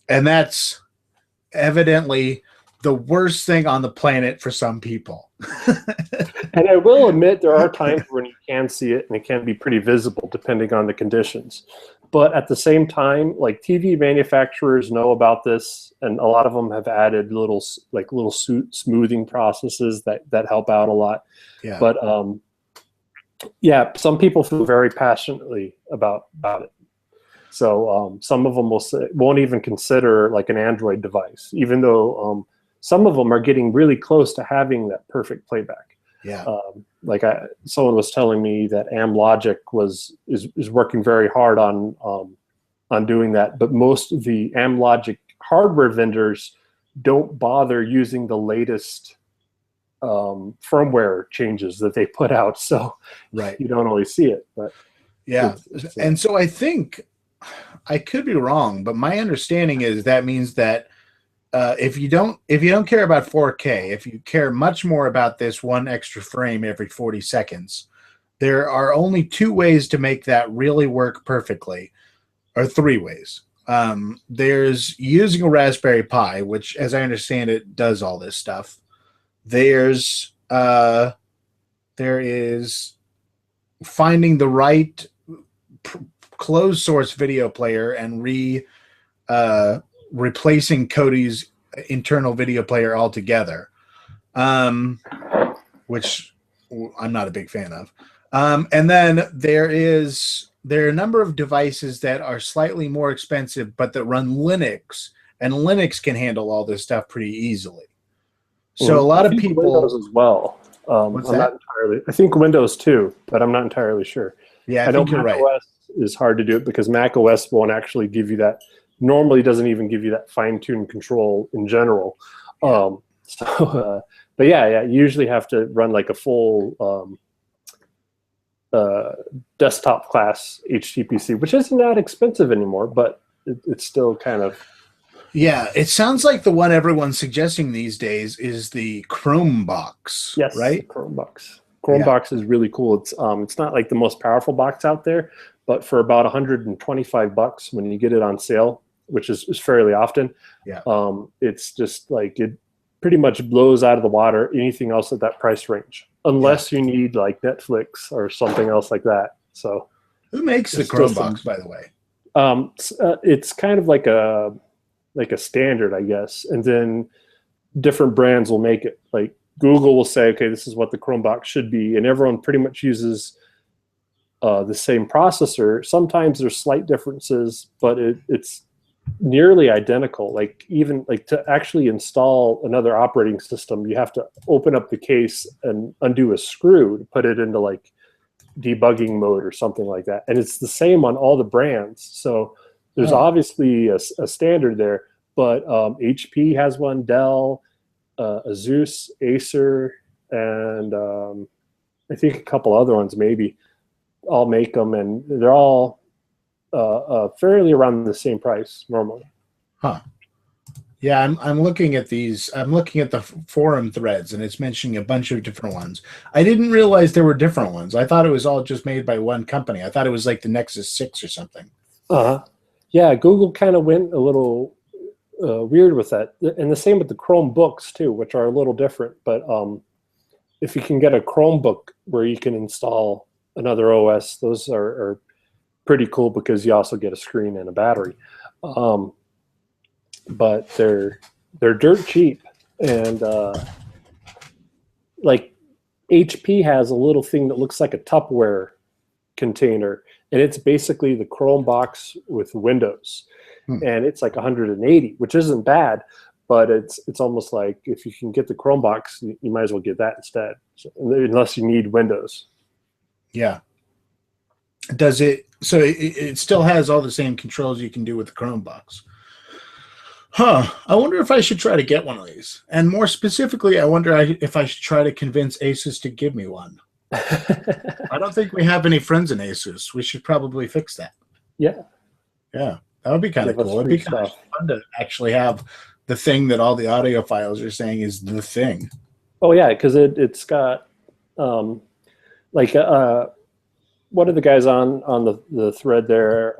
Speaker 1: And that's evidently the worst thing on the planet for some people.
Speaker 2: And I will admit there are times when you can see it and it can be pretty visible depending on the conditions. But at the same time, like TV manufacturers know about this, and a lot of them have added little smoothing processes that help out a lot.
Speaker 1: Yeah.
Speaker 2: But yeah, some people feel very passionately about it. So some of them won't even consider like an Android device, even though some of them are getting really close to having that perfect playback.
Speaker 1: Yeah.
Speaker 2: Someone was telling me that Amlogic is working very hard on doing that, but most of the Amlogic hardware vendors don't bother using the latest firmware changes that they put out, so
Speaker 1: right.
Speaker 2: you don't always see it. But
Speaker 1: yeah, and so I think, I could be wrong, but my understanding is that means that if you don't care about 4K, if you care much more about this one extra frame every 40 seconds, there are only 2 ways to make that really work perfectly, or 3 ways. There's using a Raspberry Pi, which, as I understand it, does all this stuff. There is finding the right closed source video player and replacing Kodi's internal video player altogether, which I'm not a big fan of. And then there are a number of devices that are slightly more expensive, but that run Linux, and Linux can handle all this stuff pretty easily. So a lot of people,
Speaker 2: Windows as well. I think Windows too, but I'm not entirely sure.
Speaker 1: Yeah, I think you're right.
Speaker 2: OS is hard to do it because Mac OS won't actually give you that. Normally doesn't even give you that fine-tuned control in general. But yeah, you usually have to run like a full desktop class HTPC, which isn't that expensive anymore, but it's still kind of.
Speaker 1: Yeah, it sounds like the one everyone's suggesting these days is the Chromebox.
Speaker 2: Yes,
Speaker 1: right?
Speaker 2: Chromebox. Chromebox is really cool. It's not like the most powerful box out there, but for about $125 when you get it on sale, which is fairly often, it's just like it pretty much blows out of the water anything else at that price range, unless you need like Netflix or something else like that. So,
Speaker 1: who makes the Chromebox, by the way?
Speaker 2: It's kind of like a standard, I guess, and then different brands will make it. Like Google will say, okay, this is what the Chromebox should be, and everyone pretty much uses the same processor. Sometimes there's slight differences, but it's nearly identical. Like even like to actually install another operating system, you have to open up the case and undo a screw to put it into like debugging mode or something like that. And it's the same on all the brands. So there's obviously a standard there, but HP has one, Dell, Asus, Acer, and I think a couple other ones maybe all make them, and they're all fairly around the same price normally.
Speaker 1: Huh. Yeah, I'm looking at these. I'm looking at the forum threads, and it's mentioning a bunch of different ones. I didn't realize there were different ones. I thought it was all just made by one company. I thought it was like the Nexus 6 or something.
Speaker 2: Yeah, Google kind of went a little weird with that, and the same with the Chromebooks too, which are a little different. But if you can get a Chromebook where you can install another OS, those are pretty cool because you also get a screen and a battery. But they're dirt cheap, and like HP has a little thing that looks like a Tupperware container, and it's basically the Chromebox with Windows, and it's like 180, which isn't bad, but it's almost like if you can get the Chromebox, you might as well get that instead, unless you need Windows.
Speaker 1: Yeah. Does it? So it still has all the same controls you can do with the Chromebox. Huh. I wonder if I should try to get one of these. And more specifically, I wonder if I should try to convince Asus to give me one. I don't think we have any friends in Asus. We should probably fix that.
Speaker 2: Yeah.
Speaker 1: Yeah. That would be kind of cool. It'd be kind of fun to actually have the thing that all the audiophiles are saying is the thing.
Speaker 2: Oh, yeah, because it's got one of the guys on the thread there,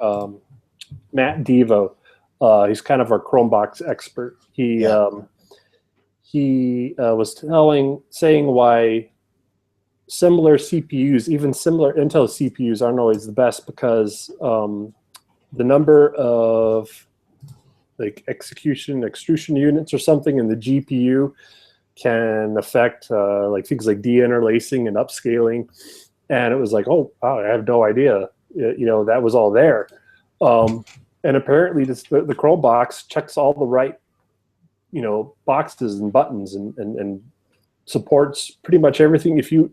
Speaker 2: Matt Devo. He's kind of our Chromebox expert. He was saying why similar CPUs, even similar Intel CPUs, aren't always the best because the number of like extrusion units or something in the GPU can affect like things like deinterlacing and upscaling. And it was like, oh, wow, I have no idea, that was all there. And apparently the Chromebox checks all the right, boxes and buttons and supports pretty much everything if you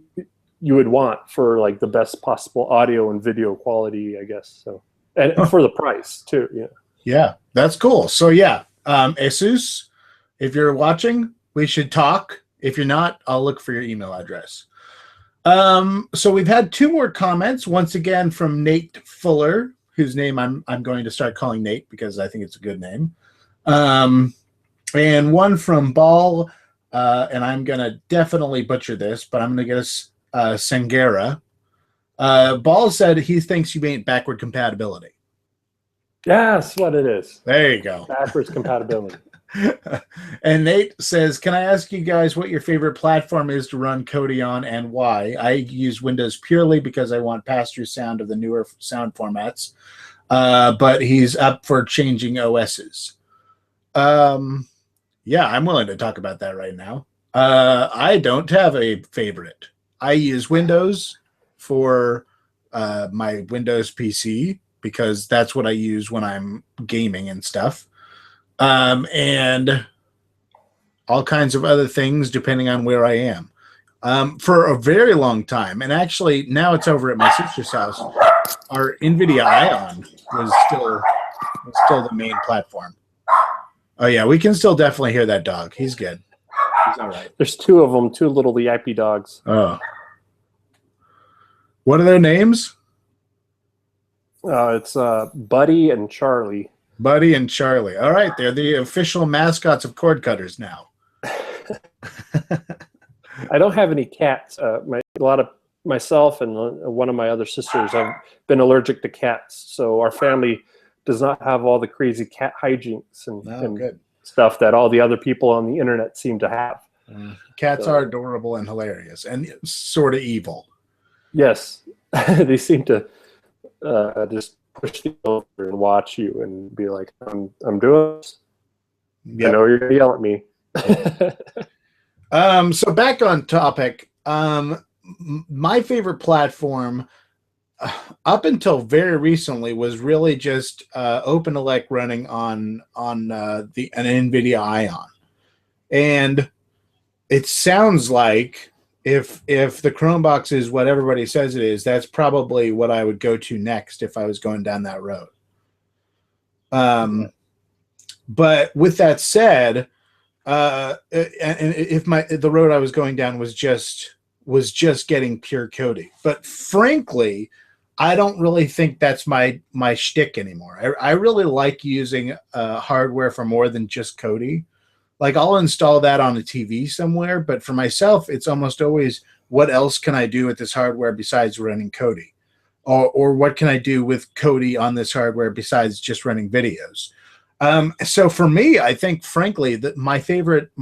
Speaker 2: would want for like the best possible audio and video quality, I guess. So, and for the price too. Yeah.
Speaker 1: Yeah, that's cool. So yeah, Asus, if you're watching, we should talk. If you're not, I'll look for your email address. So we've had 2 more comments, once again from Nate Fuller, whose name I'm going to start calling Nate because I think it's a good name. And one from Ball, and I'm going to definitely butcher this, but I'm going to get us Sangera. Ball said he thinks you ain't backward compatibility.
Speaker 2: Yeah, that's what it is.
Speaker 1: There you go.
Speaker 2: Backwards compatibility.
Speaker 1: And Nate says, can I ask you guys what your favorite platform is to run Kodi on and why? I use Windows purely because I want pass-through sound of the newer sound formats, but he's up for changing OSs. Yeah, I'm willing to talk about that right now. I don't have a favorite. I use Windows for my Windows PC because that's what I use when I'm gaming and stuff. And all kinds of other things depending on where I am. For a very long time, and actually now it's over at my sister's house, our NVIDIA Ion was still the main platform. Oh yeah, we can still definitely hear that dog. He's good. He's all right.
Speaker 2: There's 2 of them, 2 little yippy dogs.
Speaker 1: Oh. What are their names?
Speaker 2: It's Buddy and Charlie.
Speaker 1: Buddy and Charlie. All right, they're the official mascots of KordKutters now.
Speaker 2: I don't have any cats. A lot of myself and one of my other sisters have been allergic to cats, so our family does not have all the crazy cat hijinks and stuff that all the other people on the internet seem to have.
Speaker 1: Cats are adorable and hilarious and sort of evil.
Speaker 2: Yes, they seem to just push you over and watch you and be like, I'm doing this. Yep. I know you're gonna yell at me.
Speaker 1: So back on topic, my favorite platform up until very recently was really just OpenELEC running on an NVIDIA Ion. And it sounds like if the Chromebox is what everybody says it is, that's probably what I would go to next if I was going down that road. But with that said, and if the road I was going down was just getting pure Kodi, but frankly, I don't really think that's my shtick anymore. I really like using hardware for more than just Kodi. Like I'll install that on a TV somewhere, but for myself, it's almost always what else can I do with this hardware besides running Kodi, or what can I do with Kodi on this hardware besides just running videos. So for me, I think frankly that my favorite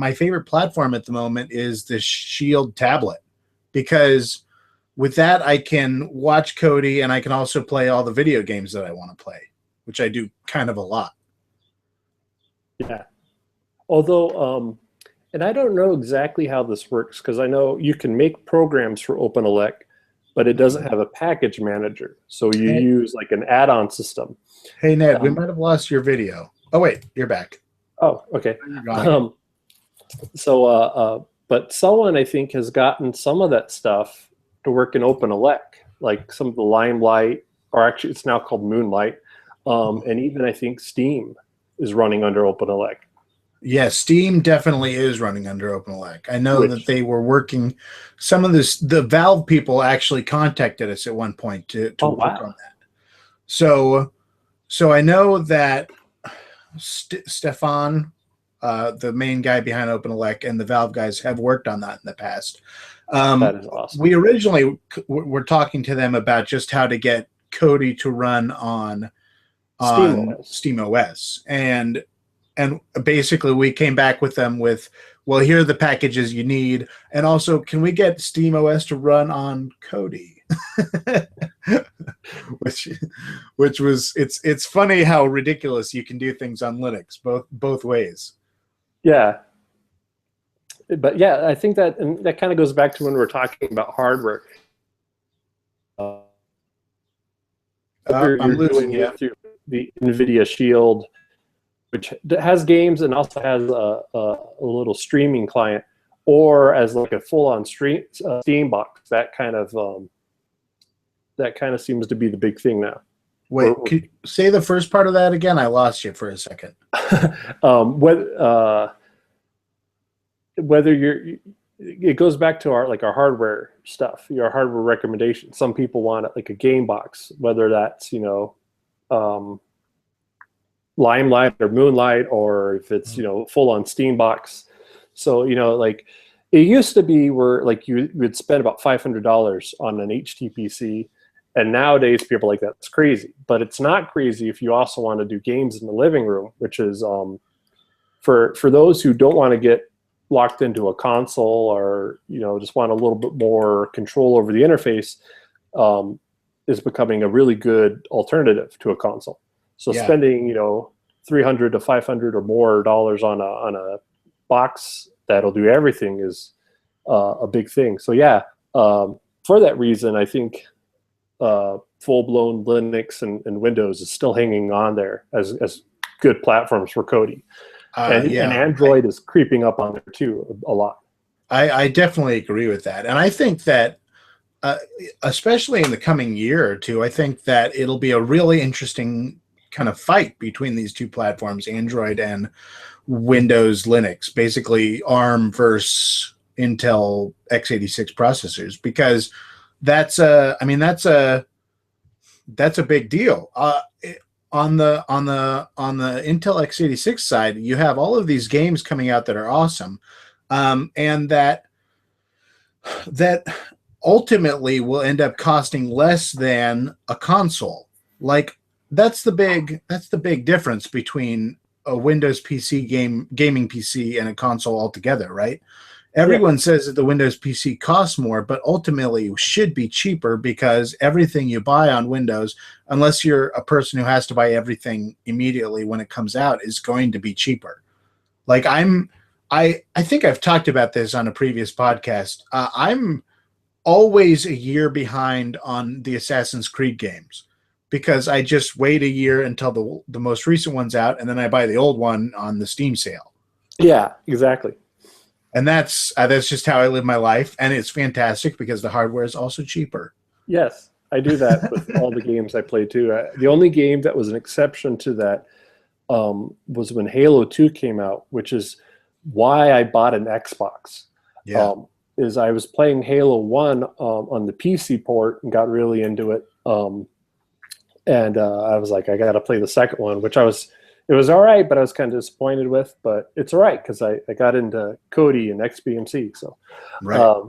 Speaker 1: platform at the moment is the Shield tablet, because with that I can watch Kodi and I can also play all the video games that I want to play, which I do kind of a lot.
Speaker 2: Yeah. Although, and I don't know exactly how this works because I know you can make programs for OpenELEC, but it doesn't have a package manager. So you use like an add-on system.
Speaker 1: Hey, Ned, we might have lost your video. Oh, wait, you're back.
Speaker 2: Oh, okay. But someone I think has gotten some of that stuff to work in OpenELEC, like some of the Limelight, or actually it's now called Moonlight, and even I think Steam is running under OpenELEC.
Speaker 1: Yes, Steam definitely is running under OpenELEC. I know that they were working some of this. The Valve people actually contacted us at one point to work on that. So I know that Stefan, the main guy behind OpenELEC, and the Valve guys have worked on that in the past.
Speaker 2: That is awesome.
Speaker 1: We originally were talking to them about just how to get Kodi to run on SteamOS, and and basically we came back with them with, well, here are the packages you need, and also can we get SteamOS to run on Kodi? which was it's funny how ridiculous you can do things on Linux both ways.
Speaker 2: Yeah. But yeah, I think that, and that kind of goes back to when we were talking about hardware.
Speaker 1: I'm losing you.
Speaker 2: Through the NVIDIA Shield, which has games and also has a little streaming client, or as like a full-on Steam box. That kind of seems to be the big thing now.
Speaker 1: Wait, could you say the first part of that again? I lost you for a second.
Speaker 2: Whether you're, it goes back to our hardware stuff, your hardware recommendation. Some people want it like a game box, whether that's Limelight or Moonlight, or if it's full on Steam box. So like it used to be where like you would spend about $500 on an HTPC, and nowadays people are like, that's crazy. But it's not crazy if you also want to do games in the living room, which is for those who don't want to get locked into a console, or just want a little bit more control over the interface, is becoming a really good alternative to a console. So spending $300 to $500 or more dollars on a box that'll do everything is a big thing. So for that reason, I think full-blown Linux and Windows is still hanging on there as good platforms for Kodi. And Android is creeping up on there too a lot.
Speaker 1: I definitely agree with that. And I think that especially in the coming year or two, I think that it'll be a really interesting kind of fight between these two platforms, Android and Windows Linux, basically ARM versus Intel x86 processors, because that's a big deal. On the Intel x86 side, you have all of these games coming out that are awesome, and that ultimately will end up costing less than a console. Like that's the big difference between a Windows PC gaming PC and a console altogether, right? Everyone says that the Windows PC costs more, but ultimately should be cheaper, because everything you buy on Windows, unless you're a person who has to buy everything immediately when it comes out, is going to be cheaper. Like I think I've talked about this on a previous podcast. I'm always a year behind on the Assassin's Creed games, because I just wait a year until the most recent one's out, and then I buy the old one on the Steam sale.
Speaker 2: Yeah, exactly.
Speaker 1: And that's just how I live my life, and it's fantastic because the hardware is also cheaper.
Speaker 2: Yes, I do that with all the games I play too. The only game that was an exception to that was when Halo 2 came out, which is why I bought an Xbox.
Speaker 1: Yeah.
Speaker 2: Is I was playing Halo 1 on the PC port and got really into it. And I was like, I got to play the second one, which it was all right, but I was kind of disappointed with. But it's all right because I got into Kodi and XBMC. So,
Speaker 1: right.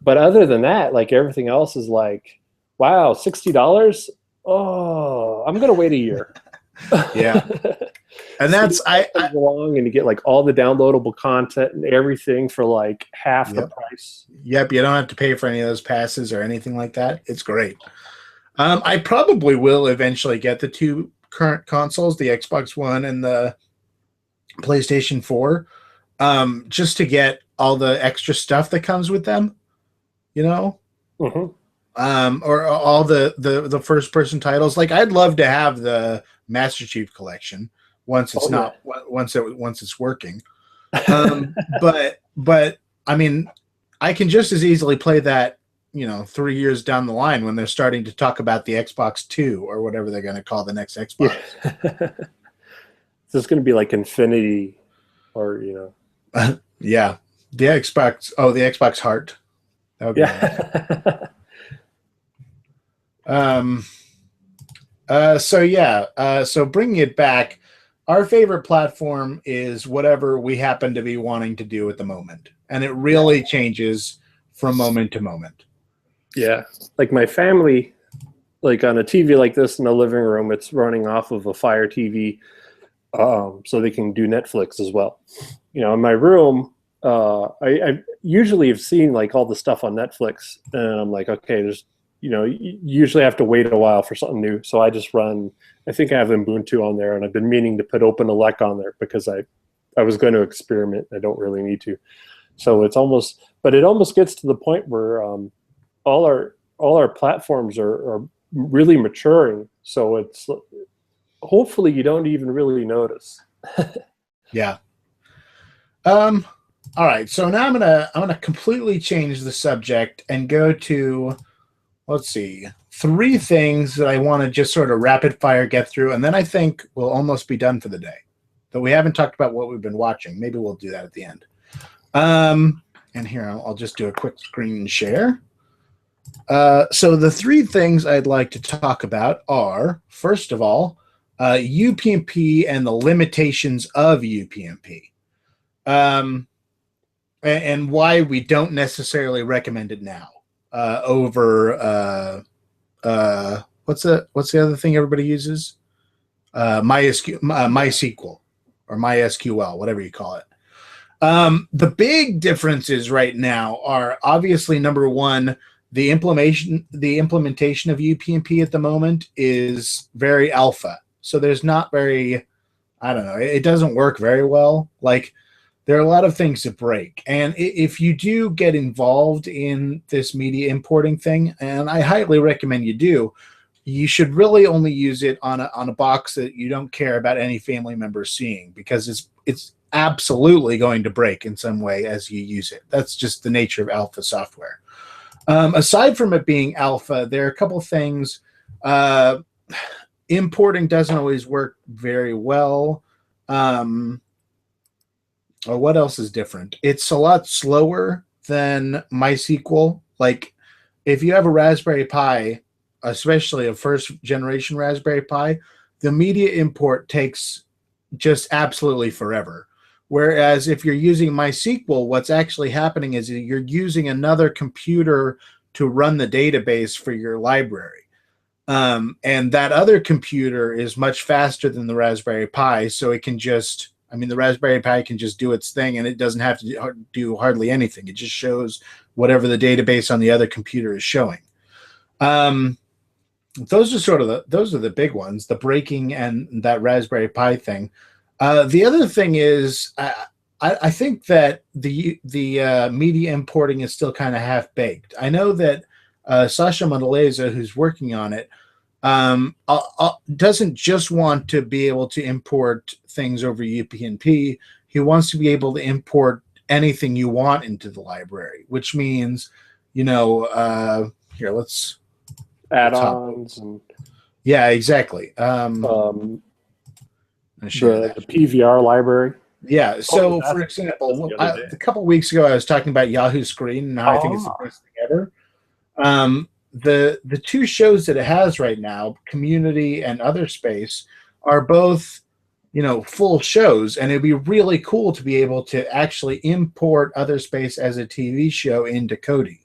Speaker 2: But other than that, like everything else is like, wow, $60. Oh, I'm gonna wait a year.
Speaker 1: Yeah, and that's I
Speaker 2: along and you get like all the downloadable content and everything for like half the price.
Speaker 1: Yep, you don't have to pay for any of those passes or anything like that. It's great. I probably will eventually get the two current consoles, the Xbox One and the PlayStation 4, just to get all the extra stuff that comes with them, you know?
Speaker 2: Mm-hmm.
Speaker 1: Or all the first person titles. Like I'd love to have the Master Chief collection once it's once it's working. But I mean, I can just as easily play that, 3 years down the line when they're starting to talk about the Xbox 2 or whatever they're going to call the next Xbox.
Speaker 2: Yeah. So it's going to be like Infinity, or
Speaker 1: yeah, the Xbox. Oh, the Xbox Heart. That would be nice. So bringing it back, our favorite platform is whatever we happen to be wanting to do at the moment, and it really changes from moment to moment.
Speaker 2: Yeah, like my family, like on a TV like this in the living room, it's running off of a Fire TV. so they can do Netflix as well. You know, in my room, I usually have seen like all the stuff on Netflix, and I'm like, okay, there's, you know, you usually have to wait a while for something new. So I just run, I think I have Ubuntu on there, and I've been meaning to put OpenELEC on there because I was going to experiment. I don't really need to. So it's almost, but it almost gets to the point where all our platforms are really maturing. So it's, hopefully you don't even really notice.
Speaker 1: Yeah. All right. So now I'm gonna completely change the subject and go to, let's see, 3 things that I want to just sort of rapid fire get through, and then I think we'll almost be done for the day. But we haven't talked about what we've been watching. Maybe we'll do that at the end. And here I'll just do a quick screen share. So the 3 things I'd like to talk about are, first of all, UPnP and the limitations of UPnP, and why we don't necessarily recommend it now over what's the other thing everybody uses? MySQL or MySQL, whatever you call it. The big differences right now are obviously, number one, the implementation of UPnP at the moment is very alpha. So there's not very, I don't know, it doesn't work very well. Like, there are a lot of things that break. And if you do get involved in this media importing thing, and I highly recommend you do, you should really only use it on a box that you don't care about any family members seeing, because it's absolutely going to break in some way as you use it. That's just the nature of alpha software. Aside from it being alpha, there are a couple things. Importing doesn't always work very well. Or what else is different? It's a lot slower than MySQL. Like, if you have a Raspberry Pi, especially a first generation Raspberry Pi, the media import takes just absolutely forever. Whereas if you're using MySQL, what's actually happening is you're using another computer to run the database for your library. And that other computer is much faster than the Raspberry Pi, so it can just, I mean, the Raspberry Pi can just do its thing, and it doesn't have to do hardly anything. It just shows whatever the database on the other computer is showing. Those are the big ones, the breaking and that Raspberry Pi thing. The other thing is, I think that the media importing is still kind of half baked. I know that Sasha Mondeleza, who's working on it, doesn't just want to be able to import things over UPnP. He wants to be able to import anything you want into the library, which means, you know, here, let's
Speaker 2: add-ons and
Speaker 1: yeah, exactly.
Speaker 2: the PVR library.
Speaker 1: Yeah. So, for example, a couple weeks ago, I was talking about Yahoo Screen and how I think it's the best thing ever. The 2 shows that it has right now, Community and Other Space, are both, you know, full shows, and it'd be really cool to be able to actually import Other Space as a TV show into Kodi.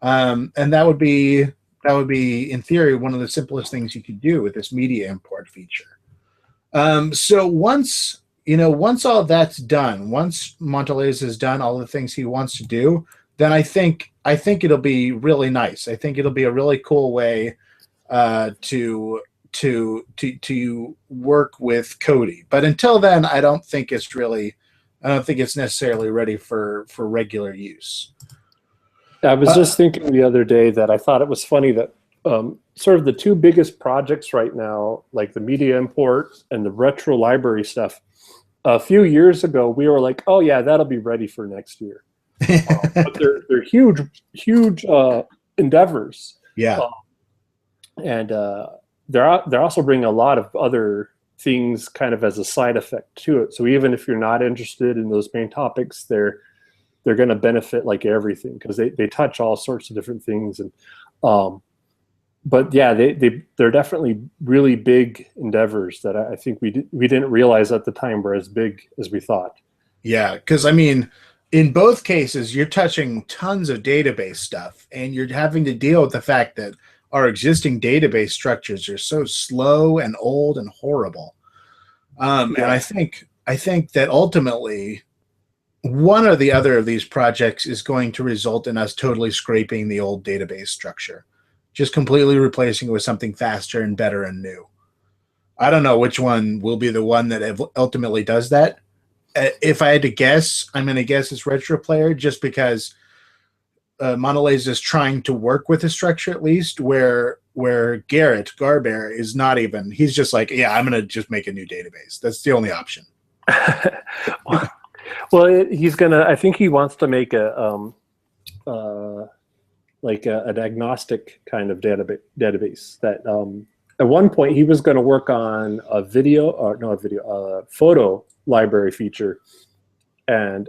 Speaker 1: And that would be, in theory, one of the simplest things you could do with this media import feature. So once all that's done, once Mondelez has done all the things he wants to do, then I think it'll be really nice. I think it'll be a really cool way to work with Kodi. But until then, I don't think it's necessarily ready for regular use.
Speaker 2: I was just thinking the other day that I thought it was funny that sort of the 2 biggest projects right now, like the media import and the retro library stuff, a few years ago, we were like, oh yeah, that'll be ready for next year. But they're huge endeavors.
Speaker 1: Yeah.
Speaker 2: And they're also bringing a lot of other things kind of as a side effect to it. So even if you're not interested in those main topics, they're going to benefit like everything, because they touch all sorts of different things. And but yeah, they're definitely really big endeavors that I think we didn't realize at the time were as big as we thought.
Speaker 1: Yeah, because I mean, in both cases, you're touching tons of database stuff, and you're having to deal with the fact that our existing database structures are so slow and old and horrible. And I think that ultimately one or the other of these projects is going to result in us totally scraping the old database structure, just completely replacing it with something faster and better and new. I don't know which one will be the one that ultimately does that. If I had to guess, I'm going to guess it's RetroPlayer, just because Monolith is trying to work with a structure at least where Garrett Garbear is not even. He's just like, yeah, I'm going to just make a new database. That's the only option.
Speaker 2: Well, he's gonna. I think he wants to make a like an agnostic kind of database that at one point he was going to work on a photo library feature, and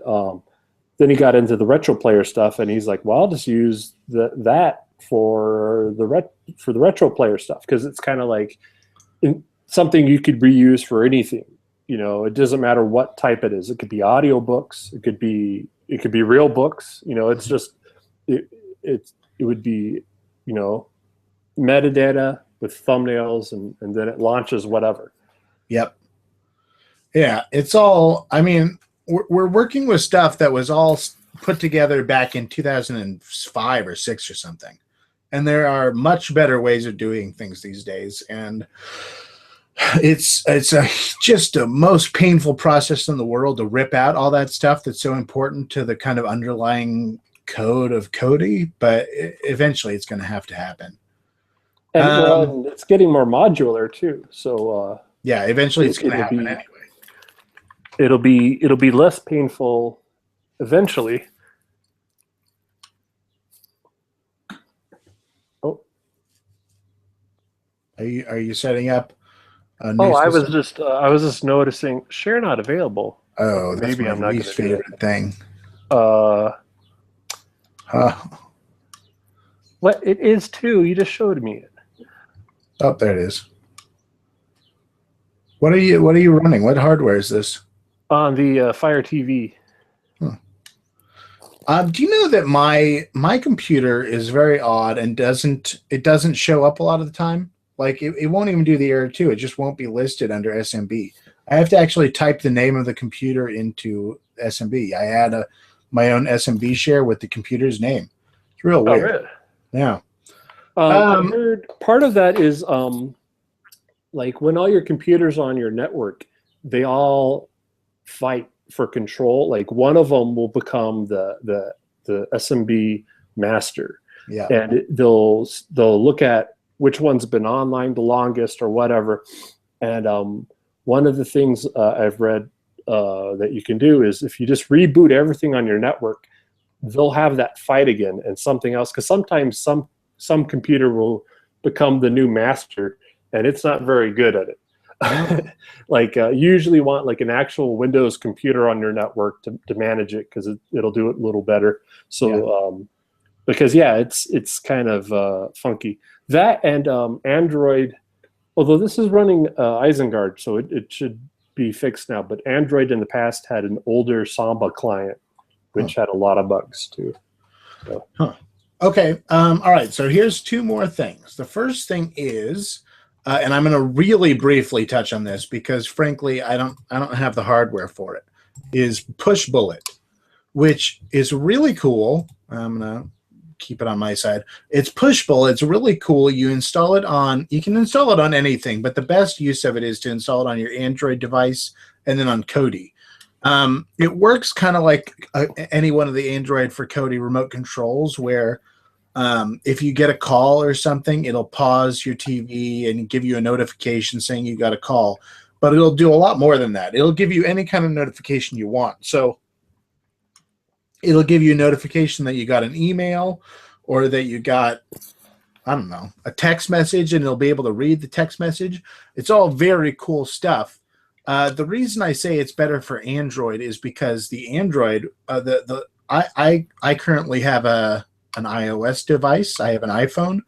Speaker 2: then he got into the RetroPlayer stuff, and he's like, well, I'll just use that for the RetroPlayer stuff, because it's kind of like something you could reuse for anything. You know, it doesn't matter what type it is. It could be audiobooks. It could be real books. You know, it's just it would be, you know, metadata with thumbnails, and then it launches whatever.
Speaker 1: Yep. Yeah, it's all. I mean, we're working with stuff that was all put together back in 2005 or 6 or something, and there are much better ways of doing things these days, and it's just a most painful process in the world to rip out all that stuff that's so important to the kind of underlying code of Kodi, but eventually it's going to have to happen.
Speaker 2: And it's getting more modular too. So
Speaker 1: yeah, eventually it's going to happen anyway.
Speaker 2: It'll be less painful eventually. Oh,
Speaker 1: are you setting up?
Speaker 2: I was just noticing share not available.
Speaker 1: Oh, that's maybe I'm not least favorite thing.
Speaker 2: What it is too? You just showed me it.
Speaker 1: Oh, there it is. What are you running? What hardware is this?
Speaker 2: On the Fire TV.
Speaker 1: Huh. Do you know that my computer is very odd and doesn't show up a lot of the time? Like it won't even do the error 2. It just won't be listed under SMB. I have to actually type the name of the computer into SMB. I add my own SMB share with the computer's name. It's real weird.
Speaker 2: Really?
Speaker 1: Yeah.
Speaker 2: I heard part of that is like when all your computers on your network, they all fight for control. Like one of them will become the SMB master.
Speaker 1: Yeah.
Speaker 2: And they'll look at which one's been online the longest or whatever. And one of the things I've read that you can do is if you just reboot everything on your network, they'll have that fight again and something else. Because sometimes some computer will become the new master, and it's not very good at it. Like you usually want like an actual Windows computer on your network to manage it, because it'll do it a little better. So because it's kind of funky. That and Android, although this is running Isengard, so it should be fixed now. But Android in the past had an older Samba client, which had a lot of bugs too. So.
Speaker 1: Okay. All right. So here's 2 more things. The first thing is, and I'm going to really briefly touch on this because, frankly, I don't have the hardware for it. Is Pushbullet, which is really cool. I'm going to keep it on my side. It's Pushbullet. It's really cool. You can install it on anything, but the best use of it is to install it on your Android device and then on Kodi. It works kind of like any one of the Android for Kodi remote controls, where if you get a call or something, it'll pause your TV and give you a notification saying you got a call. But it'll do a lot more than that. It'll give you any kind of notification you want. So it'll give you a notification that you got an email or that you got, I don't know, a text message, and it'll be able to read the text message. It's all very cool stuff. The reason I say it's better for Android is because the Android, I currently have an iOS device. I have an iPhone,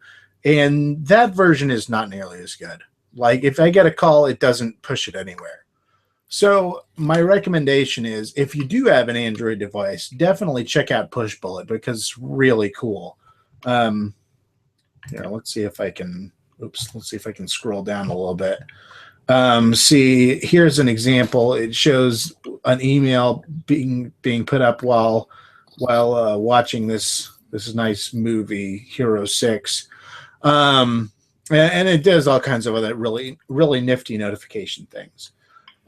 Speaker 1: and that version is not nearly as good. Like if I get a call, it doesn't push it anywhere. So my recommendation is, if you do have an Android device, definitely check out Pushbullet because it's really cool. Here, let's see if I can. Let's see if I can scroll down a little bit. See, here's an example. It shows an email being put up while watching this nice movie, Hero 6. And it does all kinds of other really nifty notification things.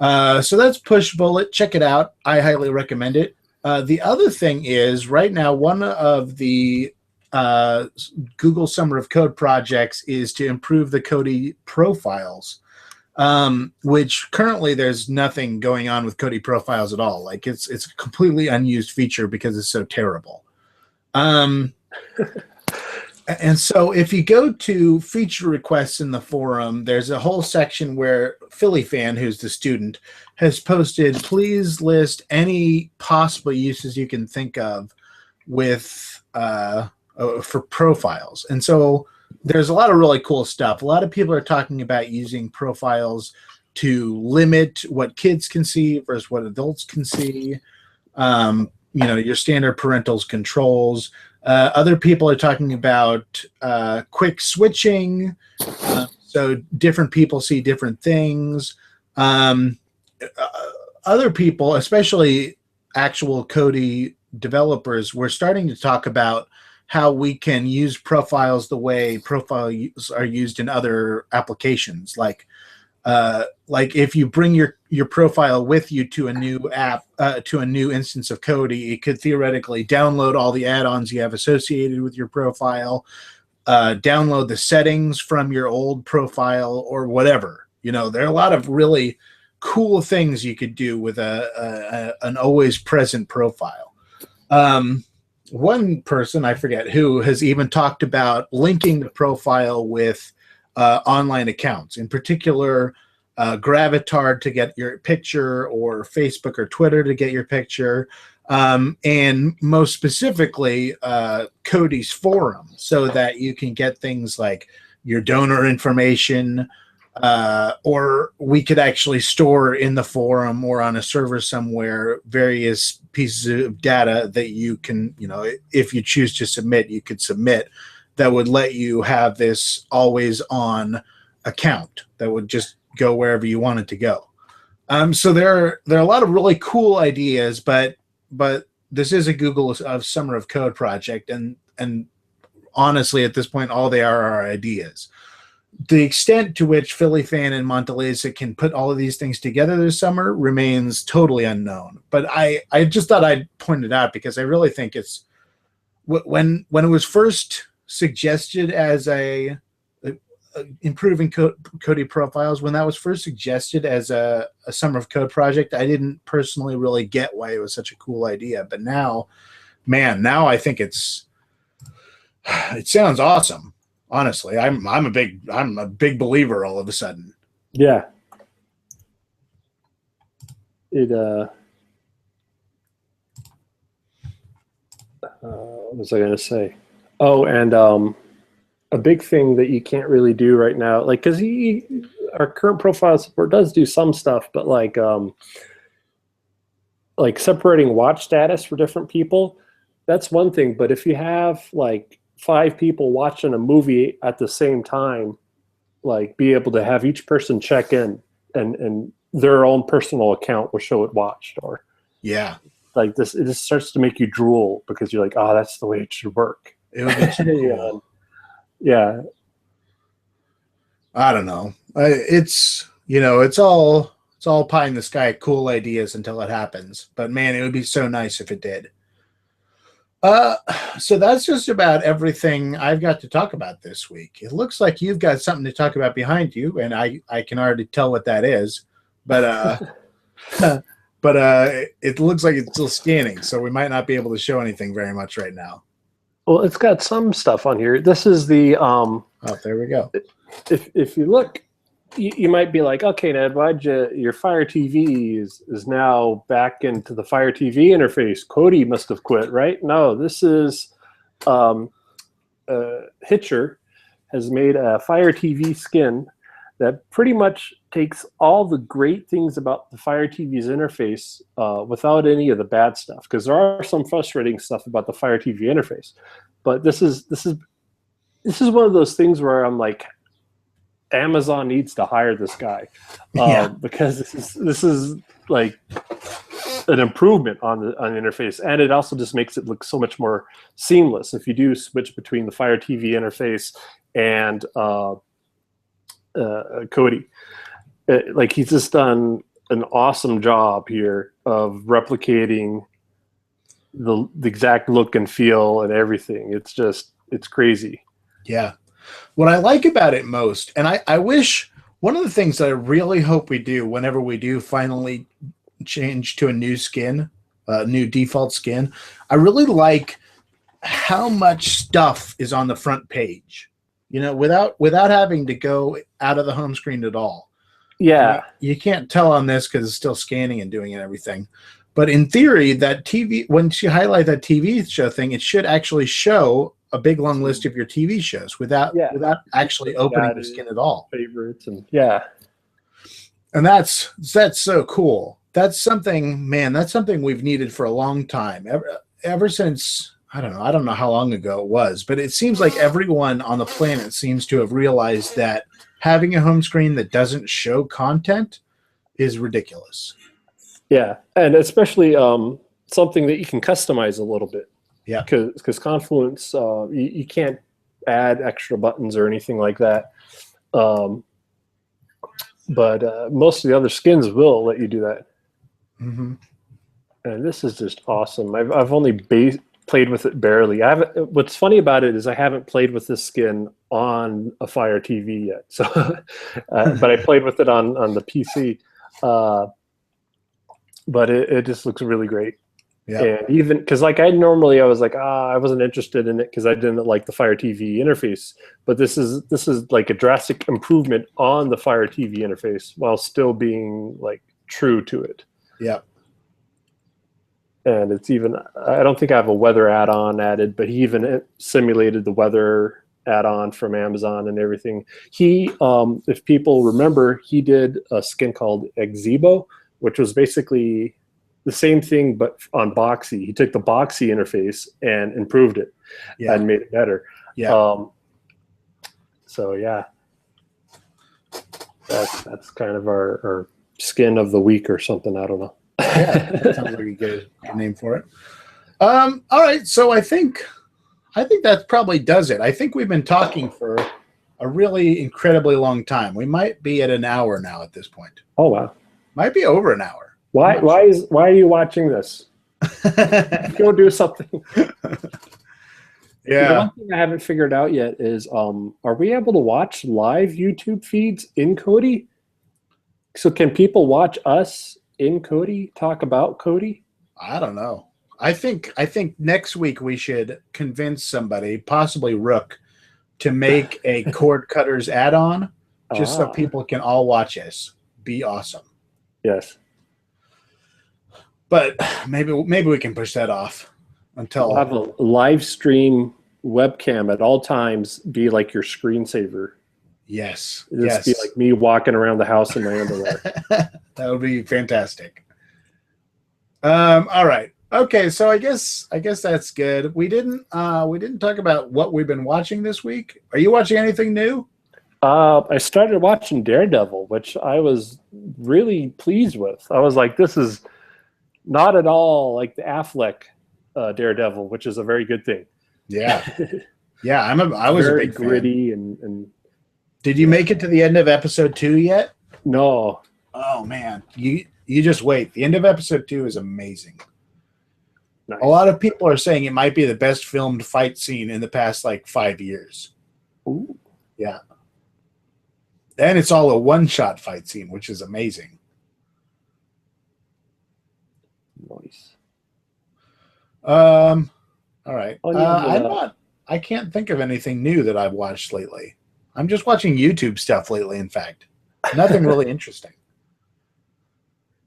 Speaker 1: So that's Pushbullet. Check it out. I highly recommend it. The other thing is, right now, one of the Google Summer of Code projects is to improve the Kodi profiles, which currently there's nothing going on with Kodi profiles at all. Like it's a completely unused feature because it's so terrible. And so if you go to feature requests in the forum, there's a whole section where Philly Fan, who's the student, has posted, please list any possible uses you can think of with for profiles. And so there's a lot of really cool stuff. A lot of people are talking about using profiles to limit what kids can see versus what adults can see. Your standard parental controls. Other people are talking about quick switching, so different people see different things. Other people, especially actual Kodi developers, were starting to talk about how we can use profiles the way profiles are used in other applications, like if you bring your profile with you to a new app, to a new instance of Kodi, it could theoretically download all the add-ons you have associated with your profile, download the settings from your old profile, or whatever. There are a lot of really cool things you could do with an always present profile. One person, I forget who, has even talked about linking the profile with online accounts, in particular Gravatar to get your picture, or Facebook or Twitter to get your picture, and most specifically Kodi's forum, so that you can get things like your donor information, or we could actually store in the forum or on a server somewhere various pieces of data that you can, if you choose to submit, you could submit, that would let you have this always on account that would just go wherever you want it to go. So there are a lot of really cool ideas, but this is a Google Summer of Code project, and honestly, at this point, all they are ideas. The extent to which Philly Fan and Monteleza can put all of these things together this summer remains totally unknown. But I just thought I'd point it out because I really think it's, when it was first suggested as improving Kodi profiles, when that was first suggested as a Summer of Code project, I didn't personally really get why it was such a cool idea. But now I think it sounds awesome. Honestly, I'm a big believer all of a sudden.
Speaker 2: Yeah. What was I going to say? Oh, and a big thing that you can't really do right now, like, because our current profile support does do some stuff, but like separating watch status for different people, that's one thing. But if you have like 5 people watching a movie at the same time, like, be able to have each person check in, and their own personal account will show it watched, or like this, it just starts to make you drool because you're like, oh, that's the way it should work.
Speaker 1: It would be so cool.
Speaker 2: Yeah.
Speaker 1: I don't know. It's all pie in the sky, cool ideas until it happens. But man, it would be so nice if it did. So that's just about everything I've got to talk about this week. It looks like you've got something to talk about behind you, and I can already tell what that is. But it looks like it's still scanning, so we might not be able to show anything very much right now.
Speaker 2: Well, it's got some stuff on here. This is the
Speaker 1: oh, there we go.
Speaker 2: If you look, you might be like, okay, Ned, why'd your Fire TV is now back into the Fire TV interface. Kodi must have quit, right? No, this is Hitcher has made a Fire TV skin that pretty much takes all the great things about the Fire TV's interface without any of the bad stuff, because there are some frustrating stuff about the Fire TV interface. But this is one of those things where I'm like, Amazon needs to hire this guy because this is like an improvement on the interface, and it also just makes it look so much more seamless if you do switch between the Fire TV interface and Kodi. Like, he's just done an awesome job here of replicating the exact look and feel and everything. It's crazy.
Speaker 1: Yeah. What I like about it most, and I wish, one of the things that I really hope we do whenever we do finally change to a new skin, new default skin, I really like how much stuff is on the front page, you know, without having to go out of the home screen at all.
Speaker 2: Yeah.
Speaker 1: You can't tell on this because it's still scanning and doing everything. But in theory, that TV, once you highlight that TV show thing, it should actually show a big long list of your TV shows without actually opening the skin at all.
Speaker 2: Favorites and
Speaker 1: and that's so cool. That's something, man. That's something we've needed for a long time. Ever since, I don't know how long ago it was, but it seems like everyone on the planet seems to have realized that having a home screen that doesn't show content is ridiculous.
Speaker 2: Yeah, and especially something that you can customize a little bit.
Speaker 1: Yeah,
Speaker 2: because Confluence, you can't add extra buttons or anything like that. But most of the other skins will let you do that.
Speaker 1: Mm-hmm.
Speaker 2: And this is just awesome. I've only played with it barely. What's funny about it is I haven't played with this skin on a Fire TV yet. So, but I played with it on the PC. But it just looks really great. Yeah. And even because, like, I was like, I wasn't interested in it because I didn't like the Fire TV interface. But this is like a drastic improvement on the Fire TV interface while still being like true to it.
Speaker 1: Yeah.
Speaker 2: And it's even, I don't think I have a weather add-on added, but he even simulated the weather add-on from Amazon and everything. He, if people remember, he did a skin called Exebo, which was basically the same thing, but on Boxy. He took the Boxy interface and improved it and made it better.
Speaker 1: Yeah.
Speaker 2: So yeah, that's kind of our skin of the week or something. I don't know.
Speaker 1: Yeah, that sounds like a good name for it. All right, so I think that probably does it. I think we've been talking for a really incredibly long time. We might be at an hour now at this point.
Speaker 2: Oh wow,
Speaker 1: might be over an hour.
Speaker 2: Why are you watching this? Go do something.
Speaker 1: Yeah.
Speaker 2: The one thing I haven't figured out yet is, are we able to watch live YouTube feeds in Kodi? So can people watch us in Kodi talk about Kodi?
Speaker 1: I don't know. I think next week we should convince somebody, possibly Rook, to make a KordKutters add-on just so people can all watch us. Be awesome.
Speaker 2: Yes.
Speaker 1: But maybe we can push that off until
Speaker 2: we'll have a live stream webcam at all times. Be like your screensaver.
Speaker 1: Yes.
Speaker 2: Just be like me walking around the house in my underwear.
Speaker 1: That would be fantastic. All right. Okay, so I guess that's good. We didn't talk about what we've been watching this week. Are you watching anything new?
Speaker 2: I started watching Daredevil, which I was really pleased with. I was like, this is not at all like the Affleck Daredevil, which is a very good thing.
Speaker 1: Yeah. Yeah, I was
Speaker 2: very
Speaker 1: a big
Speaker 2: gritty
Speaker 1: fan.
Speaker 2: and
Speaker 1: Did you make it to the end of episode 2 yet?
Speaker 2: No.
Speaker 1: Oh man. You just wait. The end of episode 2 is amazing.
Speaker 2: Nice.
Speaker 1: A lot of people are saying it might be the best filmed fight scene in the past like 5 years.
Speaker 2: Ooh.
Speaker 1: Yeah. And it's all a one-shot fight scene, which is amazing.
Speaker 2: Nice.
Speaker 1: All right. I can't think of anything new that I've watched lately. I'm just watching YouTube stuff lately, in fact. Nothing really interesting.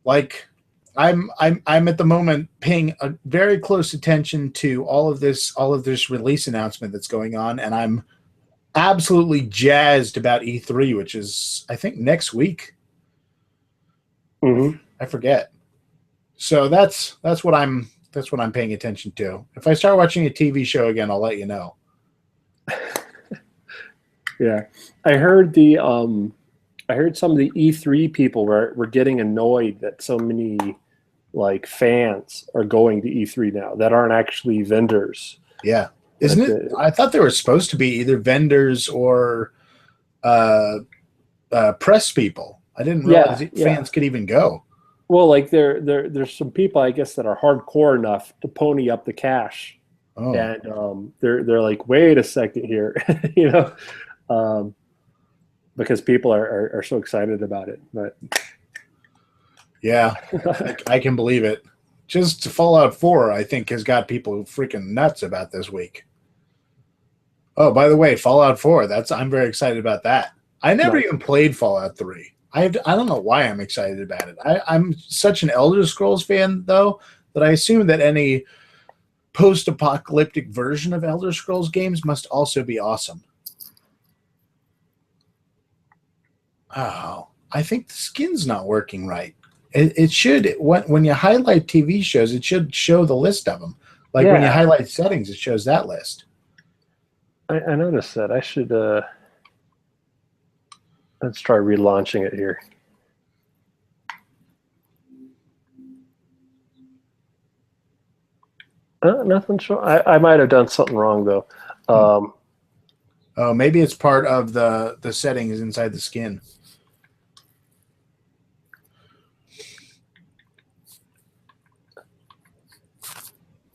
Speaker 1: Like I'm at the moment paying a very close attention to all of this release announcement that's going on, and I'm absolutely jazzed about E3, which is I think next week.
Speaker 2: Mm-hmm.
Speaker 1: I forget. So that's what I'm paying attention to. If I start watching a TV show again, I'll let you know.
Speaker 2: Yeah, I heard I heard some of the E3 people were getting annoyed that so many like fans are going to E3 now that aren't actually vendors.
Speaker 1: Yeah. Isn't
Speaker 2: Like,
Speaker 1: it? I thought they were supposed to be either vendors or uh, press people. I didn't realize
Speaker 2: yeah, yeah.
Speaker 1: fans could even go.
Speaker 2: Well, like there's some people I guess that are hardcore enough to pony up the cash,
Speaker 1: Oh,
Speaker 2: and they're like, wait a second here, you know, um, because people are so excited about it. But
Speaker 1: yeah, I can believe it. Just Fallout 4, I think, has got people freaking nuts about this week. Oh, by the way, Fallout 4, I'm very excited about that. I never
Speaker 2: Nice.
Speaker 1: even played Fallout 3. I don't know why I'm excited about it. I'm such an Elder Scrolls fan, though, that I assume that any post-apocalyptic version of Elder Scrolls games must also be awesome. Oh, I think the skin's not working right. It should, when you highlight TV shows, it should show the list of them. Like when you
Speaker 2: Yeah,
Speaker 1: highlight settings, it shows that list.
Speaker 2: I noticed that. I should let's try relaunching it here. Nothing. I might have done something wrong though.
Speaker 1: Oh, maybe it's part of the settings inside the skin.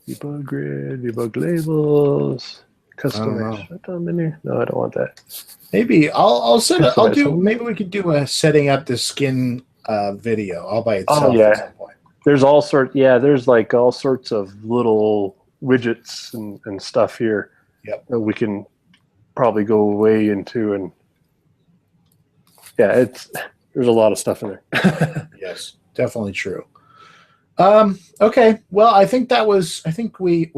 Speaker 2: Debug grid, debug labels, customize shutdown menu. No, I don't want that.
Speaker 1: Maybe I'll set it. I'll
Speaker 2: Customize
Speaker 1: do.
Speaker 2: them.
Speaker 1: Maybe we could do a setting up the skin video all by itself
Speaker 2: Oh yeah,
Speaker 1: at some point.
Speaker 2: there's all sorts. Yeah, there's like all sorts of little widgets and stuff here.
Speaker 1: Yep.
Speaker 2: That we can probably go way into, and yeah, there's a lot of stuff in there.
Speaker 1: Yes, definitely true. Okay. Well, I think we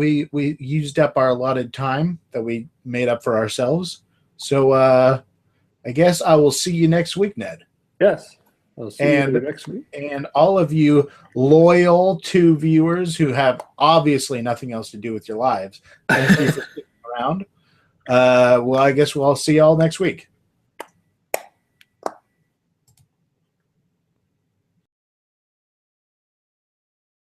Speaker 1: used up our allotted time that we made up for ourselves. So I guess I will see you next week, Ned.
Speaker 2: Yes, I'll see you next week.
Speaker 1: And all of you loyal to viewers who have obviously nothing else to do with your lives, thank you for sticking around. Well, I guess we'll see you all next week.